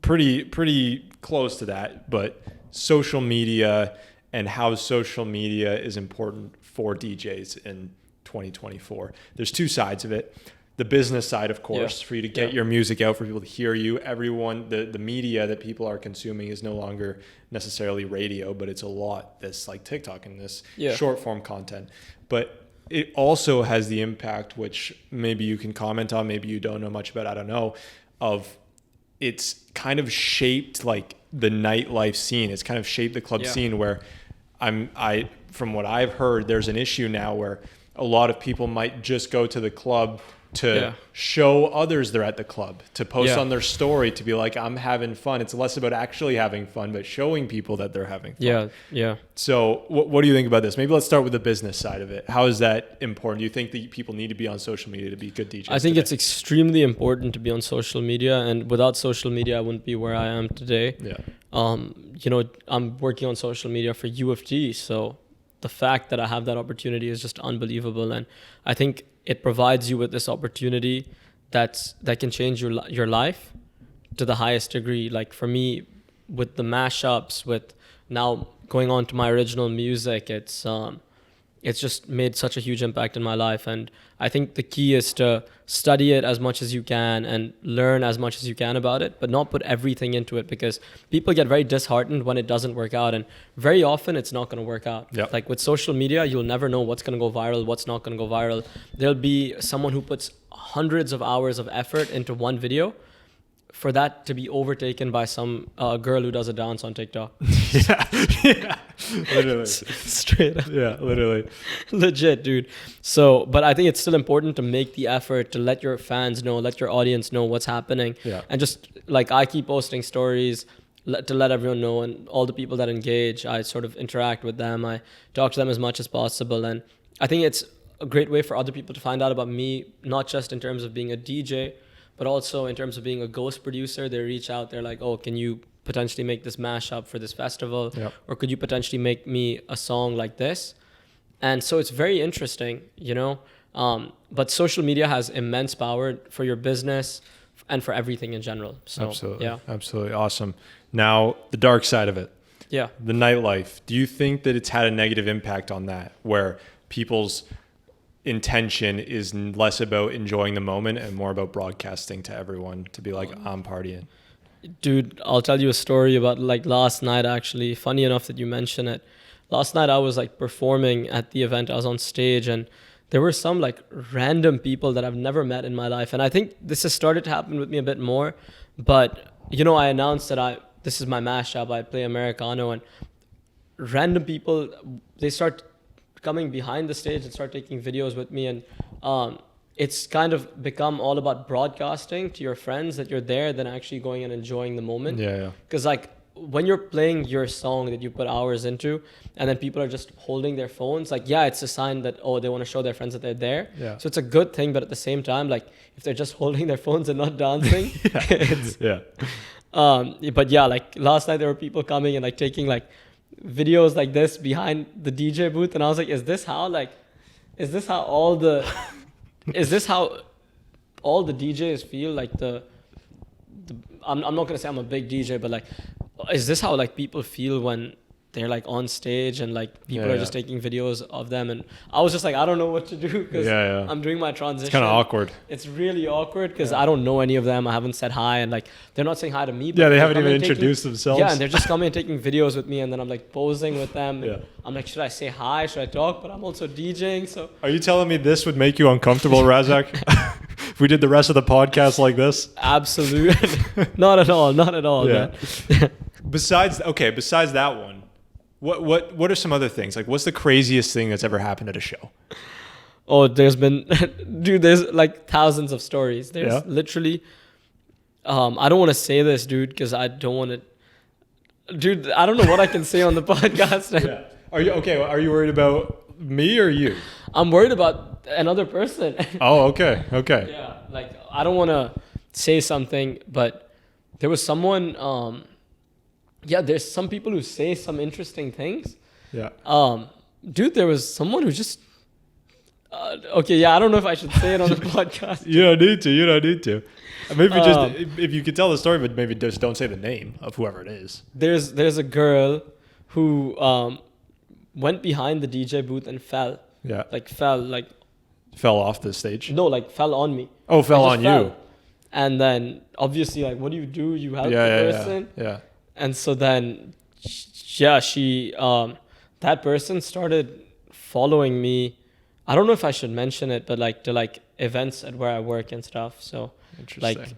Speaker 1: pretty close to that, but social media and how social media is important for DJs in 2024. There's 2 sides of it. The business side, of course, for you to get your music out, for people to hear you. Everyone, the media that people are consuming is no longer necessarily radio, but it's a lot this like TikTok and this short form content. But it also has the impact, which maybe you can comment on, maybe you don't know much about, I don't know, of it's kind of shaped like the nightlife scene. It's kind of shaped the club scene where from what I've heard, there's an issue now where a lot of people might just go to the club to show others they're at the club, to post on their story, to be like, I'm having fun. It's less about actually having fun, but showing people that they're having fun. So what do you think about this? Maybe let's start with the business side of it. How is that important? Do you think that people need to be on social media to be good DJs?
Speaker 2: I think it's extremely important to be on social media, and without social media, I wouldn't be where I am today. You know, I'm working on social media for UofT, so the fact that I have that opportunity is just unbelievable. And I think it provides you with this opportunity that can change your life to the highest degree. Like for me, with the mashups, with now going on to my original music, it's just made such a huge impact in my life. And I think the key is to study it as much as you can and learn as much as you can about it, but not put everything into it, because people get very disheartened when it doesn't work out. And very often it's not going to work out.
Speaker 1: Yep.
Speaker 2: Like with social media, you'll never know what's going to go viral, what's not going to go viral. There'll be someone who puts hundreds of hours of effort into one video, for that to be overtaken by some girl who does a dance on TikTok.
Speaker 1: Yeah, literally.
Speaker 2: Straight up.
Speaker 1: Yeah, literally.
Speaker 2: Legit, dude. So, but I think it's still important to make the effort to let your fans know, let your audience know what's happening.
Speaker 1: Yeah.
Speaker 2: And just like I keep posting stories to let everyone know, and all the people that engage, I sort of interact with them. I talk to them as much as possible. And I think it's a great way for other people to find out about me, not just in terms of being a DJ, but also in terms of being a ghost producer. They reach out, they're like, oh, can you potentially make this mashup for this festival?
Speaker 1: Yep.
Speaker 2: Or could you potentially make me a song like this? And so it's very interesting, you know? But social media has immense power for your business and for everything in general. So,
Speaker 1: Absolutely.
Speaker 2: yeah.
Speaker 1: Absolutely. Awesome. Now, the dark side of it.
Speaker 2: Yeah.
Speaker 1: The nightlife. Do you think that it's had a negative impact on that, where people's intention is less about enjoying the moment and more about broadcasting to everyone to be like, I'm partying?
Speaker 2: Dude, I'll tell you a story about like last night, actually. Funny enough that you mention it. Last night I was like performing at the event. I was on stage, and there were some like random people that I've never met in my life. And I think this has started to happen with me a bit more. But, you know, I announced that this is my mashup. I play Americano, and random people, they start coming behind the stage and start taking videos with me. And it's kind of become all about broadcasting to your friends that you're there than actually going and enjoying the moment.
Speaker 1: Yeah.
Speaker 2: Because like when you're playing your song that you put hours into, and then people are just holding their phones, like, yeah, it's a sign that, oh, they want to show their friends that they're there.
Speaker 1: Yeah.
Speaker 2: So it's a good thing, but at the same time, like if they're just holding their phones and not dancing,
Speaker 1: Yeah.
Speaker 2: but yeah, like last night there were people coming and like taking like videos like this behind the DJ booth, and I was like, is this how all the DJs feel? Like I'm not gonna say I'm a big DJ, but like, is this how like people feel when they're like on stage and like people are just taking videos of them? And I was just like, I don't know what to do, because I'm doing my transition.
Speaker 1: It's kind of awkward.
Speaker 2: It's really awkward because I don't know any of them. I haven't said hi, and like they're not saying hi to me. But
Speaker 1: Yeah, they haven't even introduced themselves.
Speaker 2: Yeah, and they're just coming and taking videos with me, and then I'm like posing with them.
Speaker 1: Yeah.
Speaker 2: I'm like, should I say hi? Should I talk? But I'm also DJing, so.
Speaker 1: Are you telling me this would make you uncomfortable, Razzak? If we did the rest of the podcast like this?
Speaker 2: Absolutely. Not at all.
Speaker 1: Yeah.
Speaker 2: Man.
Speaker 1: Besides that one, what are some other things? Like, what's the craziest thing that's ever happened at a show?
Speaker 2: Oh, there's like thousands of stories. There's literally, I don't want to say this, dude, because I don't want to, dude, I don't know what I can say on the podcast.
Speaker 1: Yeah. Are you worried about me or you?
Speaker 2: I'm worried about another person.
Speaker 1: Oh, okay.
Speaker 2: Yeah, like I don't want to say something, but there was someone, there's some people who say some interesting things.
Speaker 1: Yeah.
Speaker 2: Dude, there was someone who just, I don't know if I should say it on the podcast.
Speaker 1: You don't need to. Maybe just, if you could tell the story, but maybe just don't say the name of whoever it is.
Speaker 2: There's a girl who went behind the DJ booth and fell.
Speaker 1: Yeah.
Speaker 2: Fell
Speaker 1: off the stage?
Speaker 2: No, like fell on me.
Speaker 1: Oh, fell on you.
Speaker 2: And then obviously, like, what do? You help the person.
Speaker 1: Yeah.
Speaker 2: And so then, she, that person started following me. I don't know if I should mention it, but like to like events at where I work and stuff. So
Speaker 1: interesting.
Speaker 2: Like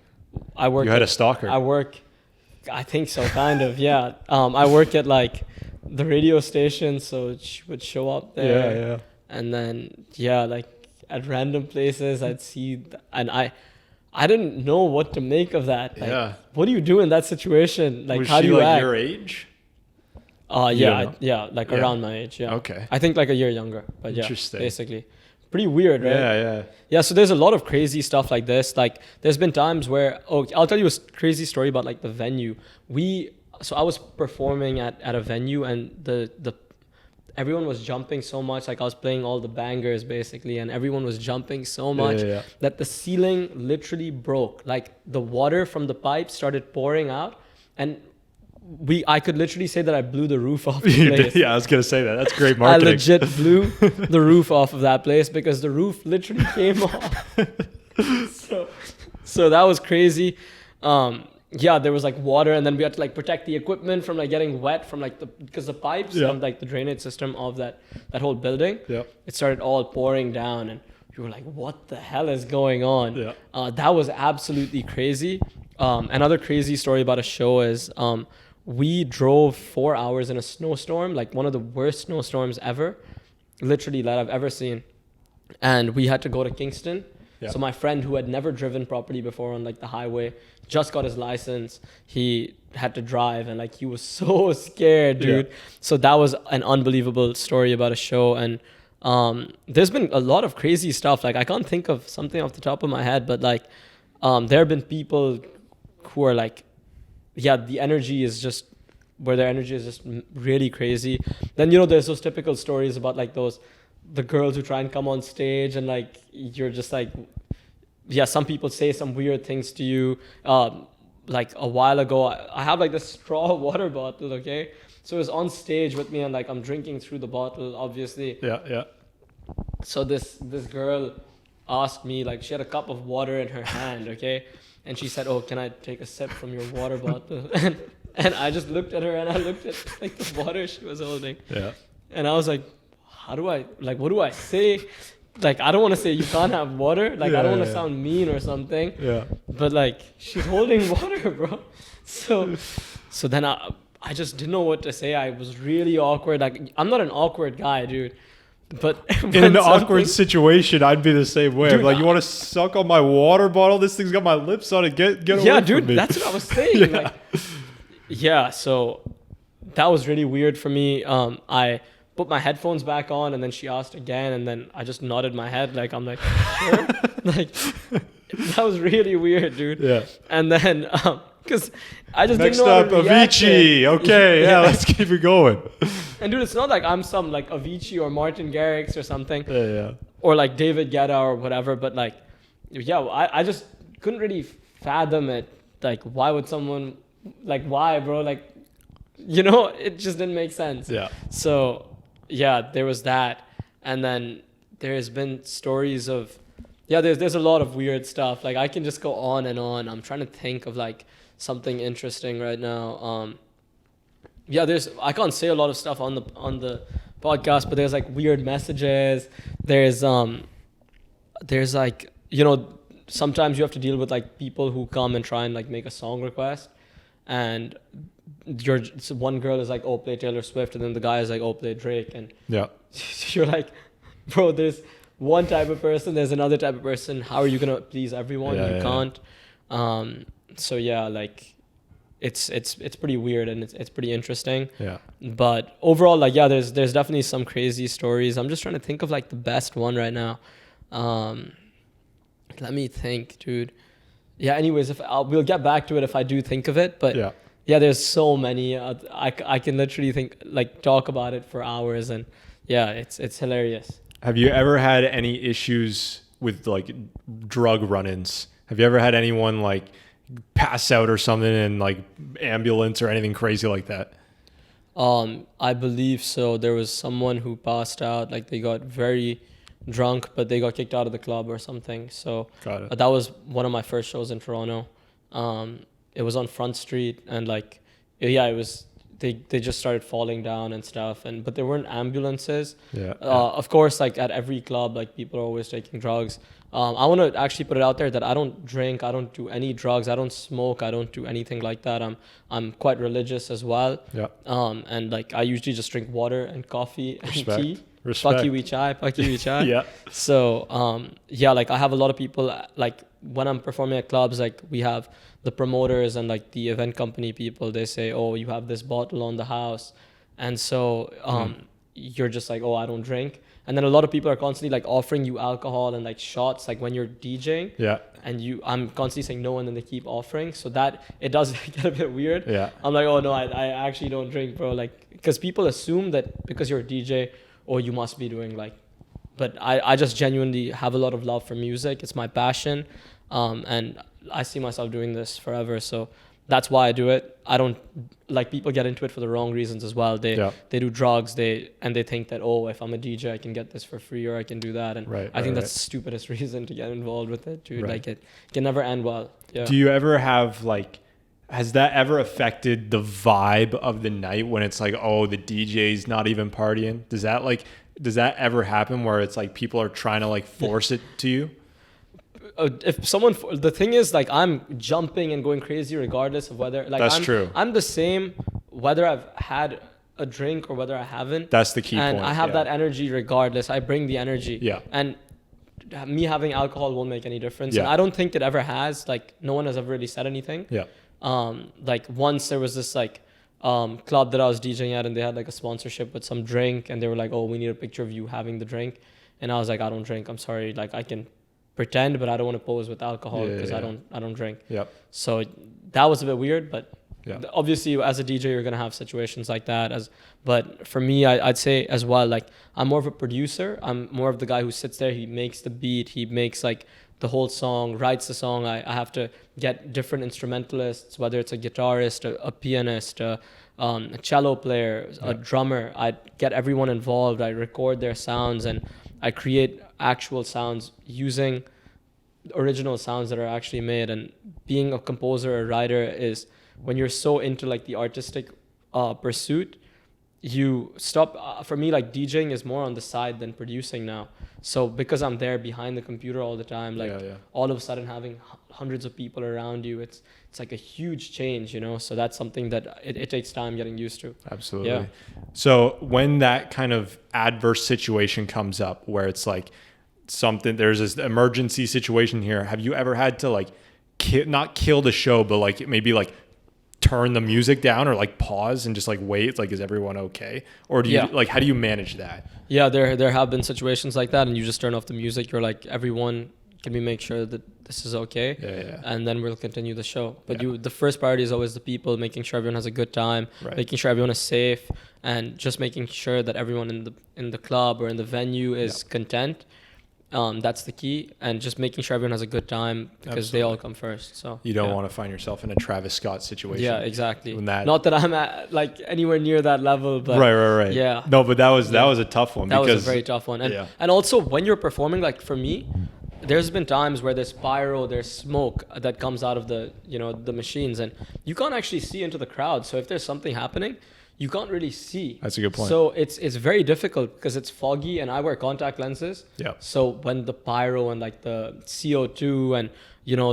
Speaker 2: I work.
Speaker 1: You had a stalker.
Speaker 2: I think so, kind of. Yeah. I work at like the radio station, so she would show up there.
Speaker 1: Yeah.
Speaker 2: And then like at random places I'd see, and I didn't know what to make of that. Like, what do you do in that situation? Like, how do you act?
Speaker 1: Was she like your age?
Speaker 2: Around my age. Yeah.
Speaker 1: Okay.
Speaker 2: I think like a year younger, but
Speaker 1: Interesting.
Speaker 2: Basically. Pretty weird, right? Yeah, so there's a lot of crazy stuff like this. Like, there's been times where, I'll tell you a crazy story about like the venue. So I was performing at a venue, and the everyone was jumping so much. Like I was playing all the bangers basically, and everyone was jumping so much that the ceiling literally broke. Like the water from the pipe started pouring out, and I could literally say that I blew the roof off the place.
Speaker 1: Yeah, I was gonna say that. That's great marketing.
Speaker 2: I legit blew the roof off of that place because the roof literally came off. So that was crazy. Yeah, there was like water, and then we had to like protect the equipment from like getting wet from like because the pipes and like the drainage system of that whole building. Yeah, it started all pouring down, and we were like, "What the hell is going on?" Yeah, that was absolutely crazy. Another crazy story about a show is we drove 4 hours in a snowstorm, like one of the worst snowstorms ever, literally that I've ever seen, and we had to go to Kingston. Yeah. So my friend who had never driven properly before on like the highway just got his license. He had to drive, and like he was so scared, dude. Yeah. So that was an unbelievable story about a show. And there's been a lot of crazy stuff. Like I can't think of something off the top of my head, but like there have been people who are like, yeah, the energy is just where their energy is just really crazy. Then, you know, there's those typical stories about like the girls who try and come on stage, and like you're just like, yeah, some people say some weird things to you. Like a while ago, I have like this straw water bottle, okay? So it was on stage with me, and like I'm drinking through the bottle, obviously. Yeah. So this girl asked me, like she had a cup of water in her hand, okay? And she said, "Oh, can I take a sip from your water bottle?" And I just looked at her, and I looked at like the water she was holding. Yeah. And I was like, what do I say? Like, I don't want to say you can't have water. Like, I don't want to sound mean or something. Yeah. But like, she's holding water, bro. So then I just didn't know what to say. I was really awkward. Like, I'm not an awkward guy, dude. But
Speaker 1: in an awkward situation, I'd be the same way. Dude, like, you want to suck on my water bottle? This thing's got my lips on it. Get away
Speaker 2: from
Speaker 1: me.
Speaker 2: Dude, that's what I was saying. Yeah. Like, so that was really weird for me. I put my headphones back on, and then she asked again, and then I just nodded my head. Like, I'm like, sure. Like, that was really weird, dude. Yeah. And then, because I just
Speaker 1: Next
Speaker 2: didn't know
Speaker 1: up, Avicii. Okay, yeah, let's keep it going.
Speaker 2: And dude, it's not like I'm some like Avicii or Martin Garrix or something.
Speaker 1: Yeah.
Speaker 2: Or like David Guetta or whatever. But like, yeah, I just couldn't really fathom it. Like, why would someone, like, why, bro? Like, you know, it just didn't make sense. Yeah. So, yeah, there was that. And then there's been stories of, yeah, there's a lot of weird stuff. Like, I can just go on and on. I'm trying to think of like something interesting right now. Yeah, I can't say a lot of stuff on the podcast, but there's like weird messages. There's like, you know, sometimes you have to deal with like people who come and try and like make a song request, and one girl is like, "Oh, play Taylor Swift," and then the guy is like, "Oh, play Drake," and yeah, you're like, bro, there's one type of person, there's another type of person. How are you gonna please everyone? You can't. So yeah, like it's pretty weird, and it's pretty interesting. Yeah. But overall, like, yeah, there's definitely some crazy stories. I'm just trying to think of like the best one right now. Let me think, dude. Yeah. Anyways, we'll get back to it if I do think of it. But yeah, there's so many. I can literally talk about it for hours, and yeah, it's hilarious.
Speaker 1: Have you ever had any issues with like drug run-ins? Have you ever had anyone like pass out or something in like ambulance or anything crazy like that?
Speaker 2: I believe so. There was someone who passed out, like they got very drunk, but they got kicked out of the club or something. So that was one of my first shows in Toronto. It was on Front Street, and like, yeah, it was, they just started falling down and stuff, but there weren't ambulances. Of course, like at every club, like people are always taking drugs. I want to actually put it out there that I don't drink, I don't do any drugs, I don't smoke, I don't do anything like that. I'm quite religious as well. Yeah. And like I usually just drink water and coffee and tea.
Speaker 1: Respect.
Speaker 2: Paki wi chai. Yeah. So yeah, like I have a lot of people, like when I'm performing at clubs, like we have the promoters and like the event company people, they say, "Oh, you have this bottle on the house," and so you're just like, "Oh, I don't drink." And then a lot of people are constantly like offering you alcohol and like shots, like when you're DJing.
Speaker 1: Yeah.
Speaker 2: And I'm constantly saying no, and then they keep offering. So that it does get a bit weird.
Speaker 1: Yeah.
Speaker 2: I'm like, oh no, I actually don't drink, bro. Like, because people assume that because you're a DJ, or you must be doing like, but I just genuinely have a lot of love for music. It's my passion. And I see myself doing this forever. So that's why I do it. I don't like, people get into it for the wrong reasons as well. They do drugs. They think that, oh, if I'm a DJ, I can get this for free, or I can do that. And I think that's the stupidest reason to get involved with it, dude. Like, it can never end well. Yeah.
Speaker 1: Do you ever have like, has that ever affected the vibe of the night when it's like, oh, the DJ's not even partying? Does that ever happen where it's like people are trying to like force it to you?
Speaker 2: If someone, the thing is, like, I'm jumping and going crazy regardless of whether, like,
Speaker 1: that's true.
Speaker 2: I'm the same whether I've had a drink or whether I haven't.
Speaker 1: That's the key
Speaker 2: and
Speaker 1: point.
Speaker 2: I have that energy regardless. I bring the energy.
Speaker 1: Yeah.
Speaker 2: And me having alcohol won't make any difference.
Speaker 1: Yeah.
Speaker 2: And I don't think it ever has. Like, no one has ever really said anything.
Speaker 1: Yeah.
Speaker 2: Like, once there was this like club that I was DJing at, and they had like a sponsorship with some drink, and they were like, oh, we need a picture of you having the drink. And I was like, I don't drink. I'm sorry. Like, I can pretend, but I don't want to pose with alcohol because I don't drink. Yep. So that was a bit weird, but obviously as a DJ you're gonna have situations like that. But for me, I'd say as well, like, I'm more of a producer. I'm more of the guy who sits there. He makes the beat. He makes like the whole song, writes the song. I have to get different instrumentalists, whether it's a guitarist, a pianist, a cello player, a drummer. I get everyone involved. I record their sounds, and I create actual sounds using original sounds that are actually made. And being a composer or writer is, when you're so into like the artistic pursuit, you stop. For me, like, DJing is more on the side than producing now. So because I'm there behind the computer all the time, like all of a sudden having hundreds of people around you, it's like a huge change, you know? So that's something that it takes time getting used to.
Speaker 1: Absolutely.
Speaker 2: Yeah.
Speaker 1: So when that kind of adverse situation comes up where it's like there's this emergency situation here, have you ever had to like not kill the show, but like maybe like turn the music down, or like pause and just like wait, like, is everyone okay? Or do you like, how do you manage that?
Speaker 2: Yeah, there have been situations like that, and you just turn off the music. You're like, everyone, can we make sure that this is okay? And then we'll continue the show. But the first priority is always the people, making sure everyone has a good time, making sure everyone is safe, and just making sure that everyone in the club or in the venue is content. That's the key, and just making sure everyone has a good time, because they all come first. So
Speaker 1: you don't want to find yourself in a Travis Scott situation.
Speaker 2: Yeah, exactly. Not that I'm at like anywhere near that level, but
Speaker 1: right.
Speaker 2: Yeah.
Speaker 1: No, but that was a tough one.
Speaker 2: That was a very tough one, and also when you're performing, like for me, there's been times where there's pyro, there's smoke that comes out of the machines, and you can't actually see into the crowd. So if there's something happening, you can't really see.
Speaker 1: That's a good point.
Speaker 2: So it's very difficult because it's foggy, and I wear contact lenses.
Speaker 1: Yeah.
Speaker 2: So when the pyro and like the CO2 and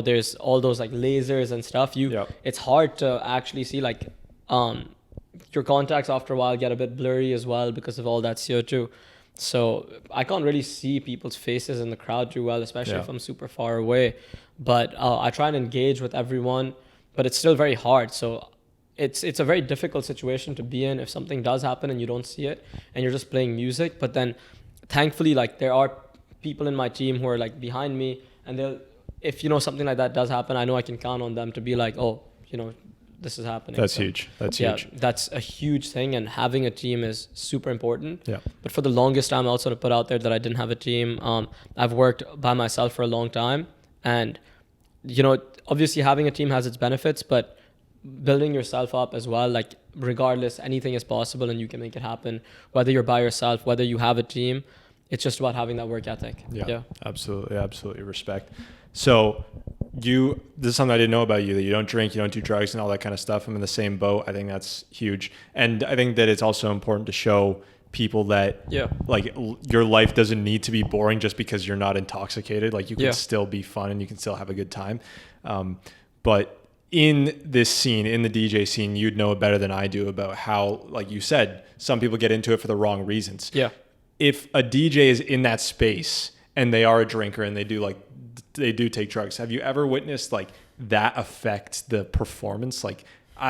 Speaker 2: there's all those like lasers and stuff, it's hard to actually see. Like your contacts after a while get a bit blurry as well because of all that CO2. So I can't really see people's faces in the crowd too well, especially if I'm super far away. But I try and engage with everyone, but it's still very hard. So it's a very difficult situation to be in if something does happen and you don't see it and you're just playing music. But then thankfully, like, there are people in my team who are like behind me, and if something like that does happen, I know I can count on them to be like, oh, this is happening.
Speaker 1: That's huge. That's huge.
Speaker 2: That's a huge thing, and having a team is super important.
Speaker 1: Yeah. But
Speaker 2: for the longest time, also to put out there that I didn't have a team. I've worked by myself for a long time, and obviously having a team has its benefits, but building yourself up as well, like, regardless, anything is possible and you can make it happen, whether you're by yourself, whether you have a team. It's just about having that work ethic. Yeah.
Speaker 1: Absolutely respect. So this is something I didn't know about you, that you don't drink, you don't do drugs and all that kind of stuff. I'm in the same boat. I think that's huge. And I think that it's also important to show people that like your life doesn't need to be boring just because you're not intoxicated. Like, you can still be fun and you can still have a good time. But in this scene, in the DJ scene, you'd know better than I do about how, like you said, some people get into it for the wrong reasons. Yeah. If a DJ is in that space and they are a drinker and they do take drugs, have you ever witnessed like that affect the performance? Like,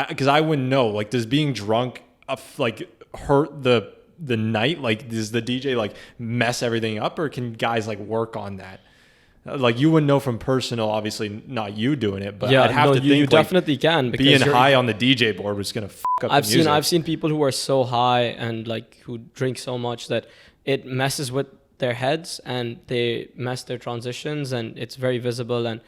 Speaker 1: because I wouldn't know. Like, does being drunk like hurt the the night? Like, does the DJ like mess everything up, or can guys like work on that? Like, you wouldn't know from personal, obviously not you doing it, but
Speaker 2: Yeah,
Speaker 1: I'd have to think
Speaker 2: you
Speaker 1: like,
Speaker 2: definitely can, because
Speaker 1: being high on the DJ board was gonna fuck up the music.
Speaker 2: I've seen people who are so high and like who drink so much that it messes with their heads and they mess their transitions, and it's very visible. And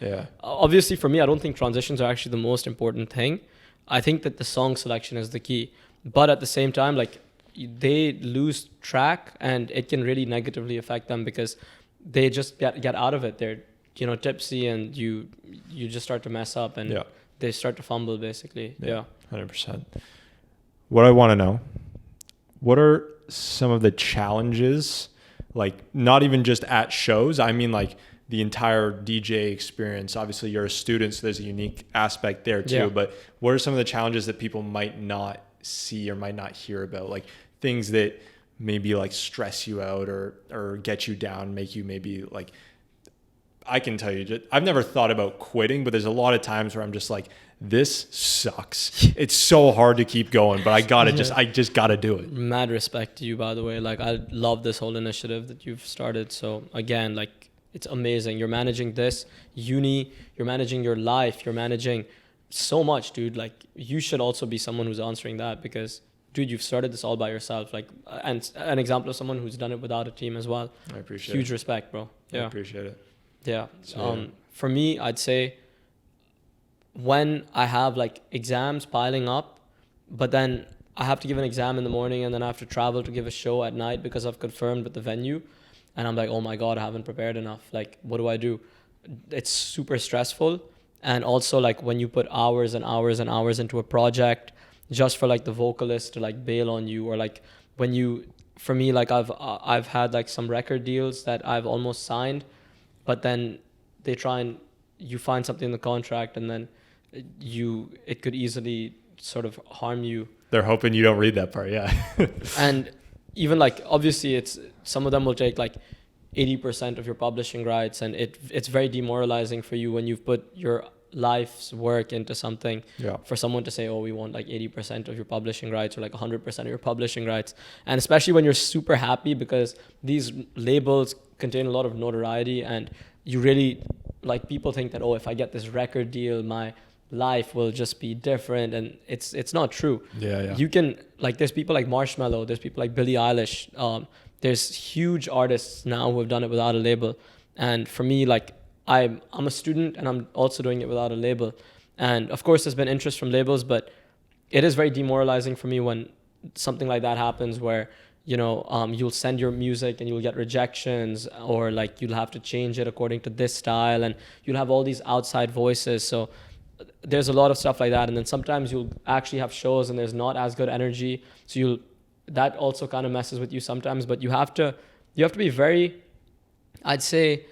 Speaker 2: obviously for me, I don't think transitions are actually the most important thing. I think that the song selection is the key, but at the same time, like, they lose track and it can really negatively affect them because they just get out of it. They're, you know, tipsy, and you just start to mess up, and they start to fumble basically.
Speaker 1: 100%. What I want to know, what are some of the challenges, like not even just at shows, I mean like the entire DJ experience? Obviously you're a student, so there's a unique aspect there too, but what are some of the challenges that people might not see or might not hear about? Like things that maybe like stress you out or get you down, make you maybe like, I can tell you, I've never thought about quitting, but there's a lot of times where I'm just like, this sucks. It's so hard to keep going, but I just gotta do it.
Speaker 2: Mad respect to you, by the way. Like, I love this whole initiative that you've started. So again, like, it's amazing. You're managing this uni, you're managing your life, you're managing so much, dude. Like, you should also be someone who's answering that, because dude, you've started this all by yourself. Like, and an example of someone who's done it without a team as well.
Speaker 1: I appreciate it.
Speaker 2: Huge respect, bro.
Speaker 1: I appreciate it.
Speaker 2: Yeah. For me, I'd say when I have like exams piling up, but then I have to give an exam in the morning and then I have to travel to give a show at night because I've confirmed with the venue, and I'm like, oh my God, I haven't prepared enough. Like, what do I do? It's super stressful. And also, like, when you put hours and hours and hours into a project just for like the vocalist to like bail on you, or like when you, for me, like I've had like some record deals that I've almost signed, but then they try and you find something in the contract, and then it could easily sort of harm you.
Speaker 1: They're hoping you don't read that part.
Speaker 2: And even like, obviously it's, some of them will take like 80% of your publishing rights, and it's very demoralizing for you when you've put your life's work into something, for someone to say, oh, we want like 80% of your publishing rights, or like 100% of your publishing rights. And especially when you're super happy, because these labels contain a lot of notoriety, and you really, like, people think that, oh, if I get this record deal, my life will just be different, and it's not true. You can, like, there's people like Marshmello, there's people like Billie Eilish, there's huge artists now who have done it without a label. And for me, like, I'm a student and I'm also doing it without a label. And of course there's been interest from labels, but it is very demoralizing for me when something like that happens, where, you know, you'll send your music and you'll get rejections, or like you'll have to change it according to this style, and you'll have all these outside voices. So there's a lot of stuff like that. And then sometimes you'll actually have shows and there's not as good energy. So that also kind of messes with you sometimes, but you have to be very, I'd say,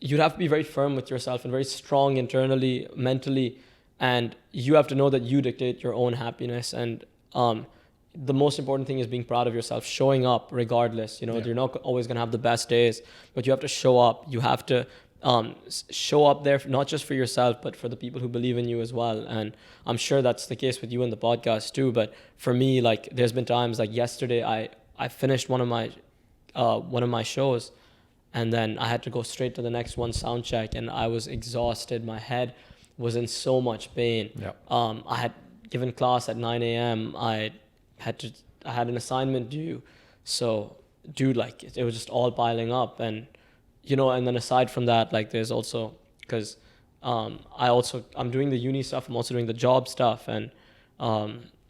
Speaker 2: you'd have to be very firm with yourself and very strong internally, mentally, and you have to know that you dictate your own happiness. And the most important thing is being proud of yourself, showing up regardless. You know, you're not always going to have the best days, but you have to show up. You have to show up there, not just for yourself, but for the people who believe in you as well. And I'm sure that's the case with you in the podcast too. But for me, like, there's been times, like yesterday, I finished one of my shows, and then I had to go straight to the next one, sound check, and I was exhausted. My head was in so much pain. I had given class at 9 a.m. I had an assignment due. So, dude, like, it was just all piling up. And, you know, and then aside from that, like, there's also, because I'm doing the uni stuff, I'm also doing the job stuff, and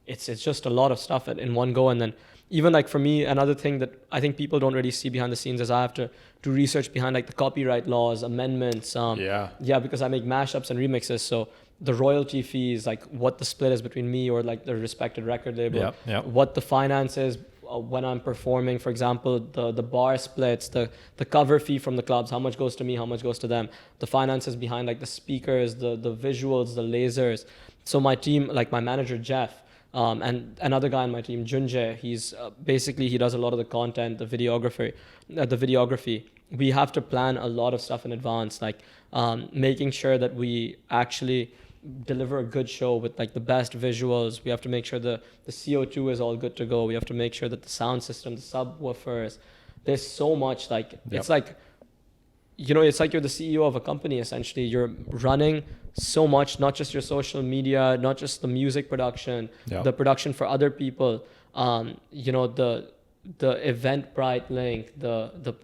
Speaker 2: it's just a lot of stuff in one go. And then even like for me, another thing that I think people don't really see behind the scenes is I have to do research behind like the copyright laws, amendments. Because I make mashups and remixes. So the royalty fees, like what the split is between me or like the respected record label, what the finance is when I'm performing, for example, the bar splits, the cover fee from the clubs, how much goes to me, how much goes to them, the finances behind like the speakers, the visuals, the lasers. So my team, like my manager, Jeff, and another guy on my team, Junjay, he's basically, he does a lot of the content, the videography. We have to plan a lot of stuff in advance, like making sure that we actually deliver a good show with like the best visuals. We have to make sure the CO2 is all good to go. We have to make sure that the sound system, the subwoofers, there's so much like, it's like, you know, it's like you're the CEO of a company, essentially. You're running so much, not just your social media, not just the music production, the production for other people, you know, the Eventbrite link, the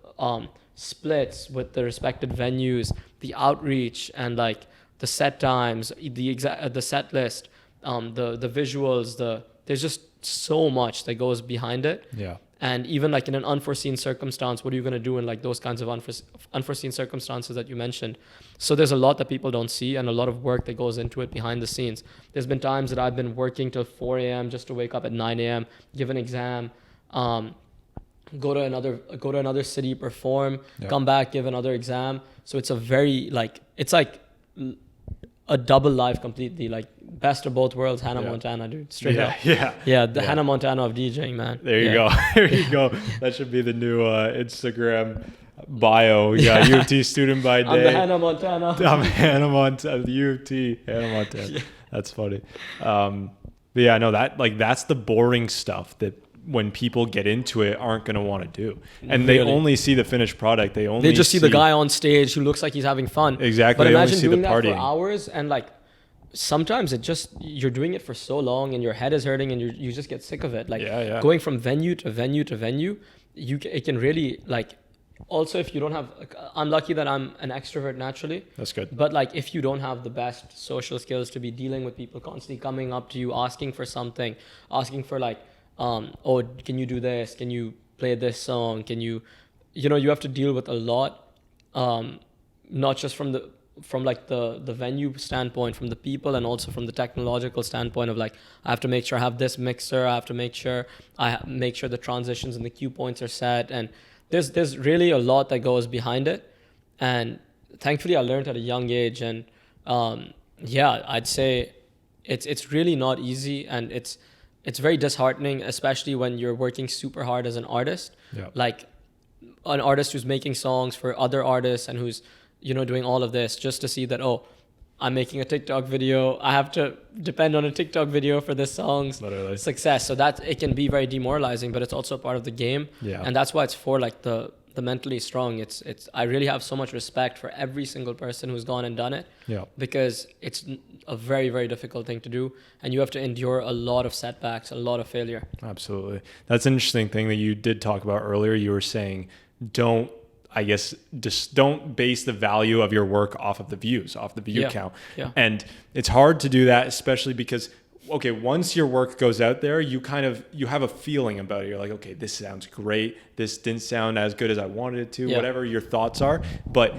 Speaker 2: splits with the respected venues, the outreach, and like the set times, the set list, the visuals, there's just so much that goes behind it.
Speaker 1: Yeah.
Speaker 2: And even like in an unforeseen circumstance, what are you going to do in like those kinds of unforeseen circumstances that you mentioned? So there's a lot that people don't see, and a lot of work that goes into it behind the scenes. There's been times that I've been working till 4 a.m. just to wake up at 9 a.m., give an exam, go to another city, perform, come back, give another exam. So it's a very like, it's like a double life completely, like best of both worlds, Hannah Montana, dude, straight up. The Hannah Montana of DJing, man.
Speaker 1: There you go. There you go. That should be the new Instagram bio. Yeah, U of T student by day.
Speaker 2: I'm the Hannah Montana.
Speaker 1: I'm Hannah Montana, the U of T, Hannah Montana. That's funny. But yeah, no, that's the boring stuff that when people get into it aren't going to want to do. And they only see the finished product. They
Speaker 2: just see the guy on stage who looks like he's having fun.
Speaker 1: Exactly.
Speaker 2: But
Speaker 1: they
Speaker 2: imagine
Speaker 1: only see
Speaker 2: doing
Speaker 1: the
Speaker 2: that
Speaker 1: partying
Speaker 2: for hours, and like sometimes you're doing it for so long and your head is hurting and you just get sick of it. Like going from venue to venue to venue, it can really like, also if you don't have, I'm lucky that I'm an extrovert naturally.
Speaker 1: That's good.
Speaker 2: But like if you don't have the best social skills to be dealing with people constantly coming up to you, asking for something, asking for like, oh, can you do this? Can you play this song? Can you know, you have to deal with a lot, not just from like the venue standpoint, from the people, and also from the technological standpoint of like, I have to make sure I have this mixer. I have to make sure the transitions and the cue points are set. And there's really a lot that goes behind it. And thankfully I learned at a young age. And I'd say it's really not easy, and it's very disheartening, especially when you're working super hard as an artist, like an artist who's making songs for other artists and who's, you know, doing all of this just to see that, oh, I'm making a TikTok video. I have to depend on a TikTok video for this song's success. So that it can be very demoralizing, but it's also a part of the game. Yeah. And that's why it's for like the mentally strong. I really have so much respect for every single person who's gone and done it. Yeah. Because it's a very, very difficult thing to do, and you have to endure a lot of setbacks, a lot of failure.
Speaker 1: Absolutely. That's an interesting thing that you did talk about earlier. You were saying, don't base the value of your work off of the views, off the view count. Yeah. And it's hard to do that, especially because, okay, once your work goes out there, you have a feeling about it. You're like, okay, this sounds great. This didn't sound as good as I wanted it to, whatever your thoughts are. But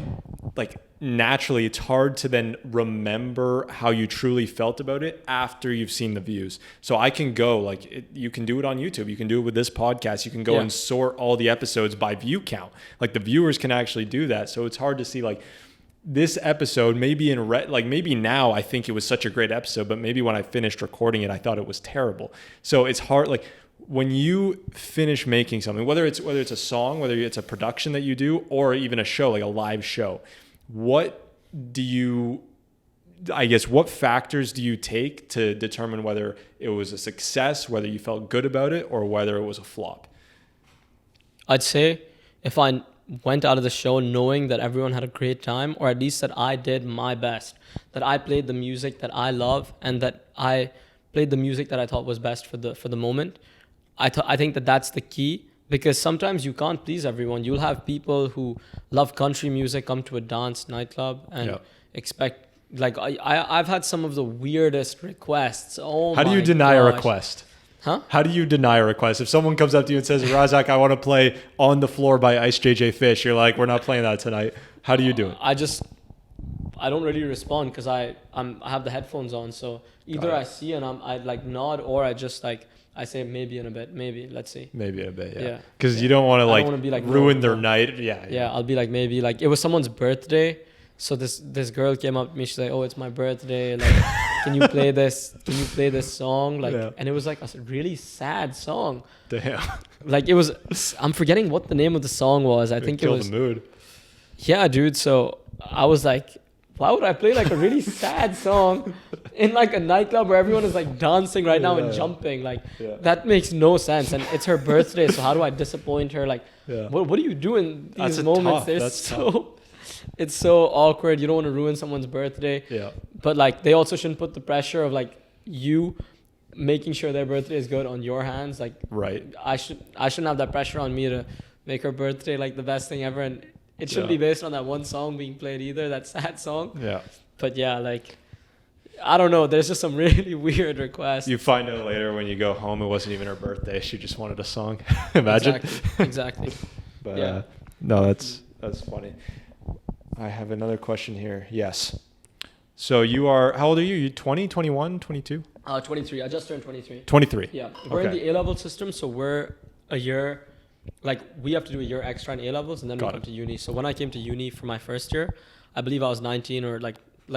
Speaker 1: like naturally, it's hard to then remember how you truly felt about it after you've seen the views. So I can go you can do it on YouTube. You can do it with this podcast. You can go and sort all the episodes by view count. Like the viewers can actually do that. So it's hard to see like, this episode, maybe maybe now I think it was such a great episode, but maybe when I finished recording it, I thought it was terrible. So it's hard, like when you finish making something, whether it's a song, whether it's a production that you do, or even a show, like a live show, what factors do you take to determine whether it was a success, whether you felt good about it, or whether it was a flop?
Speaker 2: I'd say if I went out of the show knowing that everyone had a great time, or at least that I did my best, that I played the music that I love, and that I played the music that I thought was best for the moment. I think that that's the key, because sometimes you can't please everyone. You'll have people who love country music come to a dance nightclub and expect, like I've had some of the weirdest requests.
Speaker 1: How do you deny a request?
Speaker 2: Huh?
Speaker 1: How do you deny a request? If someone comes up to you and says, Razzak, I want to play On the Floor by Ice JJ Fish, you're like, we're not playing that tonight. How do you do it?
Speaker 2: I don't really respond because I have the headphones on. So either I see and I like nod, or I just like, I say maybe in a bit, maybe, let's see.
Speaker 1: Maybe in a bit, yeah. Because you don't want to be like ruin their night. Yeah,
Speaker 2: I'll be like, maybe like it was someone's birthday. So this girl came up to me, she's like, oh, it's my birthday. Like, can you play this? Can you play this song? Like, and it was like a really sad song.
Speaker 1: Damn.
Speaker 2: Like it was, I'm forgetting what the name of the song was. I think it was.
Speaker 1: Kill the mood.
Speaker 2: Yeah, dude. So I was like, why would I play like a really sad song in like a nightclub where everyone is like dancing right now and jumping. Like that makes no sense. And it's her birthday, so how do I disappoint her? Like, what do you do in these moments? It's so awkward. You don't want to ruin someone's birthday.
Speaker 1: Yeah.
Speaker 2: But like they also shouldn't put the pressure of like you making sure their birthday is good on your hands. Like I shouldn't have that pressure on me to make her birthday like the best thing ever. And it shouldn't be based on that one song being played either, that sad song.
Speaker 1: Yeah.
Speaker 2: But yeah, like I don't know. There's just some really weird requests.
Speaker 1: You find out later when you go home, it wasn't even her birthday. She just wanted a song. Imagine.
Speaker 2: Exactly.
Speaker 1: But no, that's funny. I have another question here. Yes. So you are, how old are you? You 20, 21, 22?
Speaker 2: 23. I just turned 23.
Speaker 1: 23.
Speaker 2: Yeah. We're in the A-level system, so we're a year, like we have to do a year extra in A-levels and then we come to uni. So when I came to uni for my first year, I believe I was 19 or like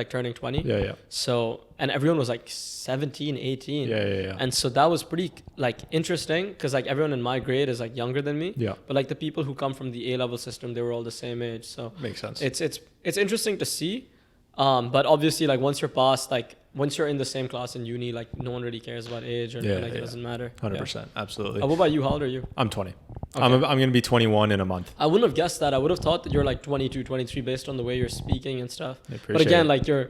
Speaker 2: turning 20.
Speaker 1: Yeah.
Speaker 2: So, and everyone was like 17, 18.
Speaker 1: Yeah.
Speaker 2: And so that was pretty like interesting because like everyone in my grade is like younger than me.
Speaker 1: Yeah.
Speaker 2: But like the people who come from the A-level system, they were all the same age. So
Speaker 1: makes sense.
Speaker 2: It's interesting to see. But obviously like once you're past, like once you're in the same class in uni, like no one really cares about age or it doesn't matter.
Speaker 1: 100%. Absolutely.
Speaker 2: What about you? How old are you?
Speaker 1: I'm 20.
Speaker 2: Okay.
Speaker 1: I'm going to be 21 in a month.
Speaker 2: I wouldn't have guessed that. I would have thought that you're like 22, 23 based on the way you're speaking and stuff.
Speaker 1: But
Speaker 2: again, like you're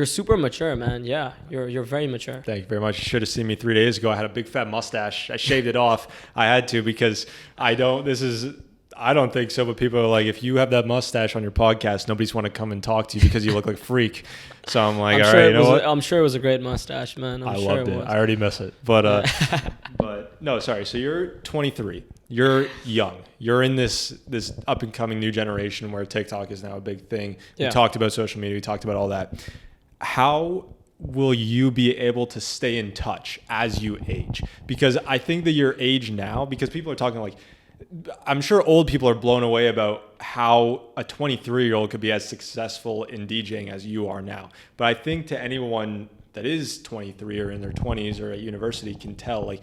Speaker 2: super mature, man. Yeah, you're very mature.
Speaker 1: Thank you very much. You should have seen me 3 days ago. I had a big fat mustache. I shaved it off. I had to because I don't think so, but people are like, if you have that mustache on your podcast, nobody's want to come and talk to you because you look like a freak. So I'm like, all right, you know what?
Speaker 2: I'm sure it was a great mustache, man.
Speaker 1: I loved it. I already miss it. But but no, sorry. So you're 23. You're young. You're in this up and coming new generation where TikTok is now a big thing. We talked about social media. We talked about all that. How will you be able to stay in touch as you age? Because I think that your age now, because people are talking like, I'm sure old people are blown away about how a 23-year-old could be as successful in DJing as you are now. But I think to anyone that is 23 or in their 20s or at university can tell, like,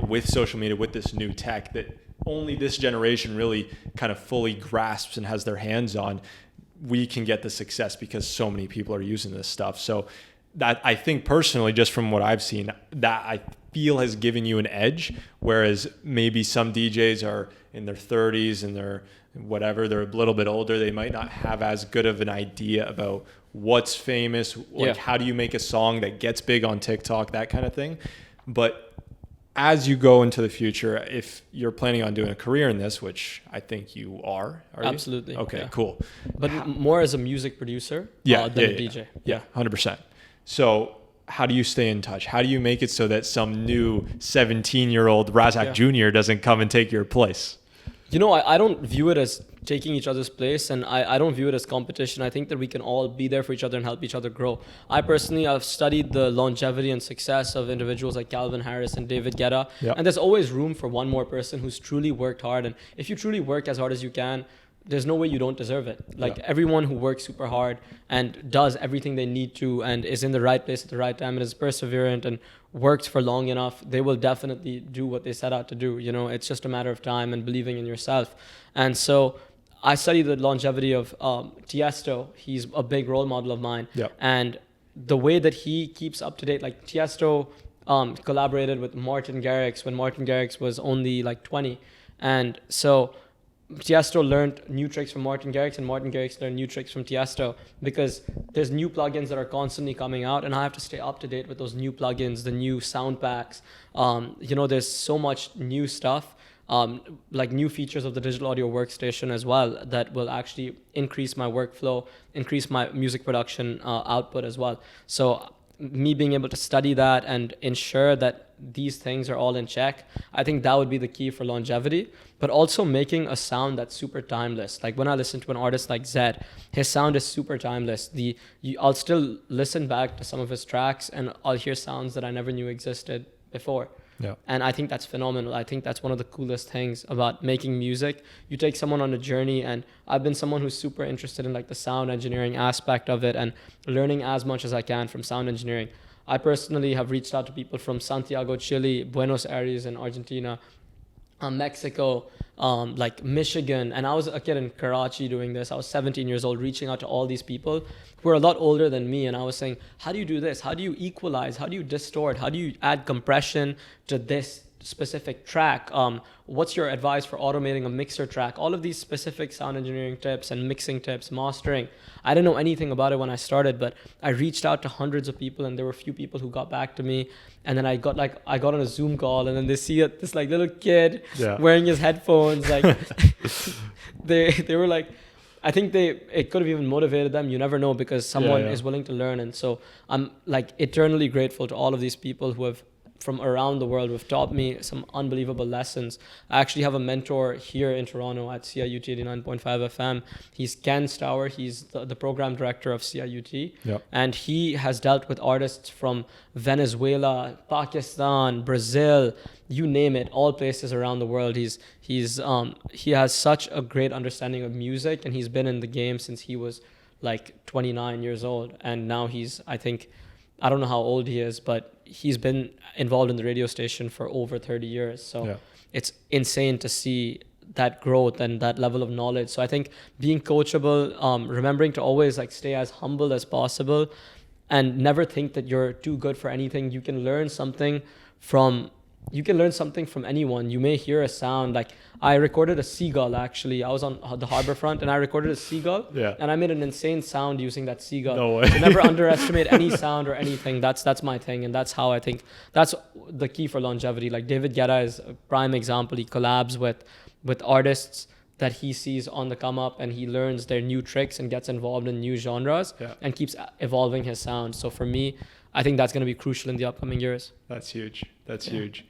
Speaker 1: with social media, with this new tech that only this generation really kind of fully grasps and has their hands on, we can get the success because so many people are using this stuff. So that, I think personally, just from what I've seen, that I feel has given you an edge, whereas maybe some DJs are in their 30s and they're a little bit older, they might not have as good of an idea about what's famous, like how do you make a song that gets big on TikTok, that kind of thing. But as you go into the future, if you're planning on doing a career in this, which I think you are
Speaker 2: absolutely
Speaker 1: you? Okay, cool.
Speaker 2: But more as a music producer than a DJ.
Speaker 1: Yeah, 100%. So how do you stay in touch? How do you make it so that some new 17-year-old Razzak Jr. doesn't come and take your place?
Speaker 2: You know, I don't view it as taking each other's place, and I don't view it as competition. I think that we can all be there for each other and help each other grow. I've studied the longevity and success of individuals like Calvin Harris and David Guetta, and there's always room for one more person who's truly worked hard. And if you truly work as hard as you can, there's no way you don't deserve it. Like everyone who works super hard and does everything they need to and is in the right place at the right time and is perseverant and works for long enough, they will definitely do what they set out to do. You know, it's just a matter of time and believing in yourself. And so I study the longevity of Tiesto. He's a big role model of mine. And the way that he keeps up to date, like Tiesto collaborated with Martin Garrix when Martin Garrix was only like 20. And so Tiesto learned new tricks from Martin Garrix and Martin Garrix learned new tricks from Tiesto, because there's new plugins that are constantly coming out and I have to stay up to date with those new plugins, the new sound packs. There's so much new stuff, like new features of the digital audio workstation as well that will actually increase my workflow, increase my music production output as well. So me being able to study that and ensure that these things are all in check, I think that would be the key for longevity, but also making a sound that's super timeless. Like when I listen to an artist like Zed, his sound is super timeless. I'll still listen back to some of his tracks and I'll hear sounds that I never knew existed before. And I think that's phenomenal. I think that's one of the coolest things about making music. You take someone on a journey, and I've been someone who's super interested in like the sound engineering aspect of it and learning as much as I can from sound engineering. I personally have reached out to people from Santiago, Chile, Buenos Aires in Argentina, Mexico, like Michigan, and I was a kid in Karachi doing this. I was 17 years old, reaching out to all these people who are a lot older than me, and I was saying, how do you do this? How do you equalize? How do you distort? How do you add compression to this specific track? What's your advice for automating a mixer track? All of these specific sound engineering tips and mixing tips, mastering. I didn't know anything about it when I started, but I reached out to hundreds of people, and there were a few people who got back to me. And then I got on a Zoom call, and then they see this like little kid wearing his headphones. Like they were like, I think it could have even motivated them. You never know, because someone is willing to learn. And so I'm like eternally grateful to all of these people who have, from around the world, who have taught me some unbelievable lessons. I actually have a mentor here in Toronto at CIUT 89.5 FM. He's Ken Stour. He's the program director of CIUT.
Speaker 1: Yep. And
Speaker 2: he has dealt with artists from Venezuela, Pakistan, Brazil, you name it, all places around the world. He has such a great understanding of music, and he's been in the game since he was like 29 years old. And now he's, I don't know how old he is, but he's been involved in the radio station for over 30 years. So it's insane to see that growth and that level of knowledge. So I think being coachable, remembering to always like stay as humble as possible, and never think that you're too good for anything. You can learn something from anyone. You may hear a sound. Like I recorded a seagull, actually. I was on the harborfront and I recorded a seagull.
Speaker 1: Yeah.
Speaker 2: And I made an insane sound using that seagull.
Speaker 1: No way.
Speaker 2: So never underestimate any sound or anything. That's my thing. And that's how I think that's the key for longevity. Like David Guetta is a prime example. He collabs with artists that he sees on the come up, and he learns their new tricks and gets involved in new genres and keeps evolving his sound. So for me, I think that's going to be crucial in the upcoming years.
Speaker 1: That's huge. That's huge.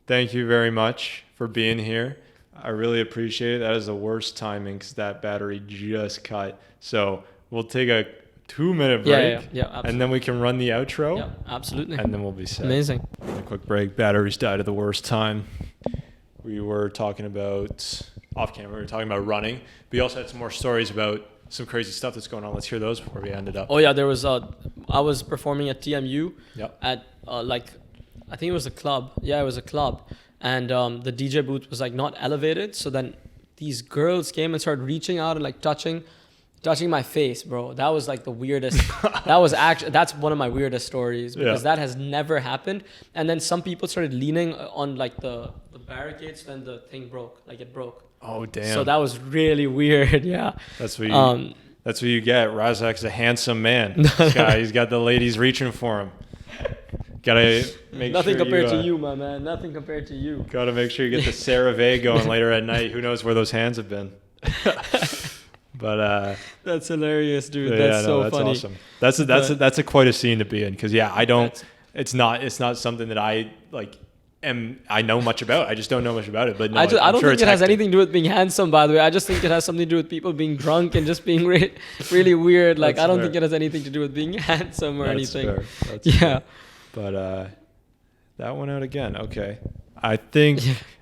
Speaker 1: Thank you very much for being here. I really appreciate it. That is the worst timing because that battery just cut. So we'll take a 2-minute break.
Speaker 2: Yeah,
Speaker 1: and then we can run the outro.
Speaker 2: Yeah, absolutely.
Speaker 1: And then we'll be set.
Speaker 2: Amazing.
Speaker 1: A quick break. Batteries died at the worst time. We were talking about, off camera, we were talking about running. We also had some more stories about some crazy stuff that's going on. Let's hear those before we end it up.
Speaker 2: Oh yeah, there was I was performing at TMU at I think it was a club. Yeah, it was a club. And the DJ booth was like not elevated. So then these girls came and started reaching out and like touching my face, bro. That was like the weirdest. That's one of my weirdest stories, because that has never happened. And then some people started leaning on like the barricades, then the thing broke. Like it broke.
Speaker 1: Oh, damn.
Speaker 2: So that was really weird. Yeah.
Speaker 1: That's what you get. Razzak's a handsome man. This guy, he's got the ladies reaching for him. Gotta make
Speaker 2: Nothing
Speaker 1: sure
Speaker 2: compared to you, my man. Nothing compared to you.
Speaker 1: Gotta make sure you get the CeraVe going later at night. Who knows where those hands have been? But
Speaker 2: that's hilarious, dude.
Speaker 1: That's
Speaker 2: funny.
Speaker 1: Awesome. That's quite a scene to be in, because I don't. It's not something that I like. I know much about. I just don't know much about it. But no,
Speaker 2: I don't think it has anything to do with being handsome, by the way. I just think it has something to do with people being drunk and just being really weird. Like I don't think it has anything to do with being handsome or anything. That's fair. But
Speaker 1: that went out again. Okay. I think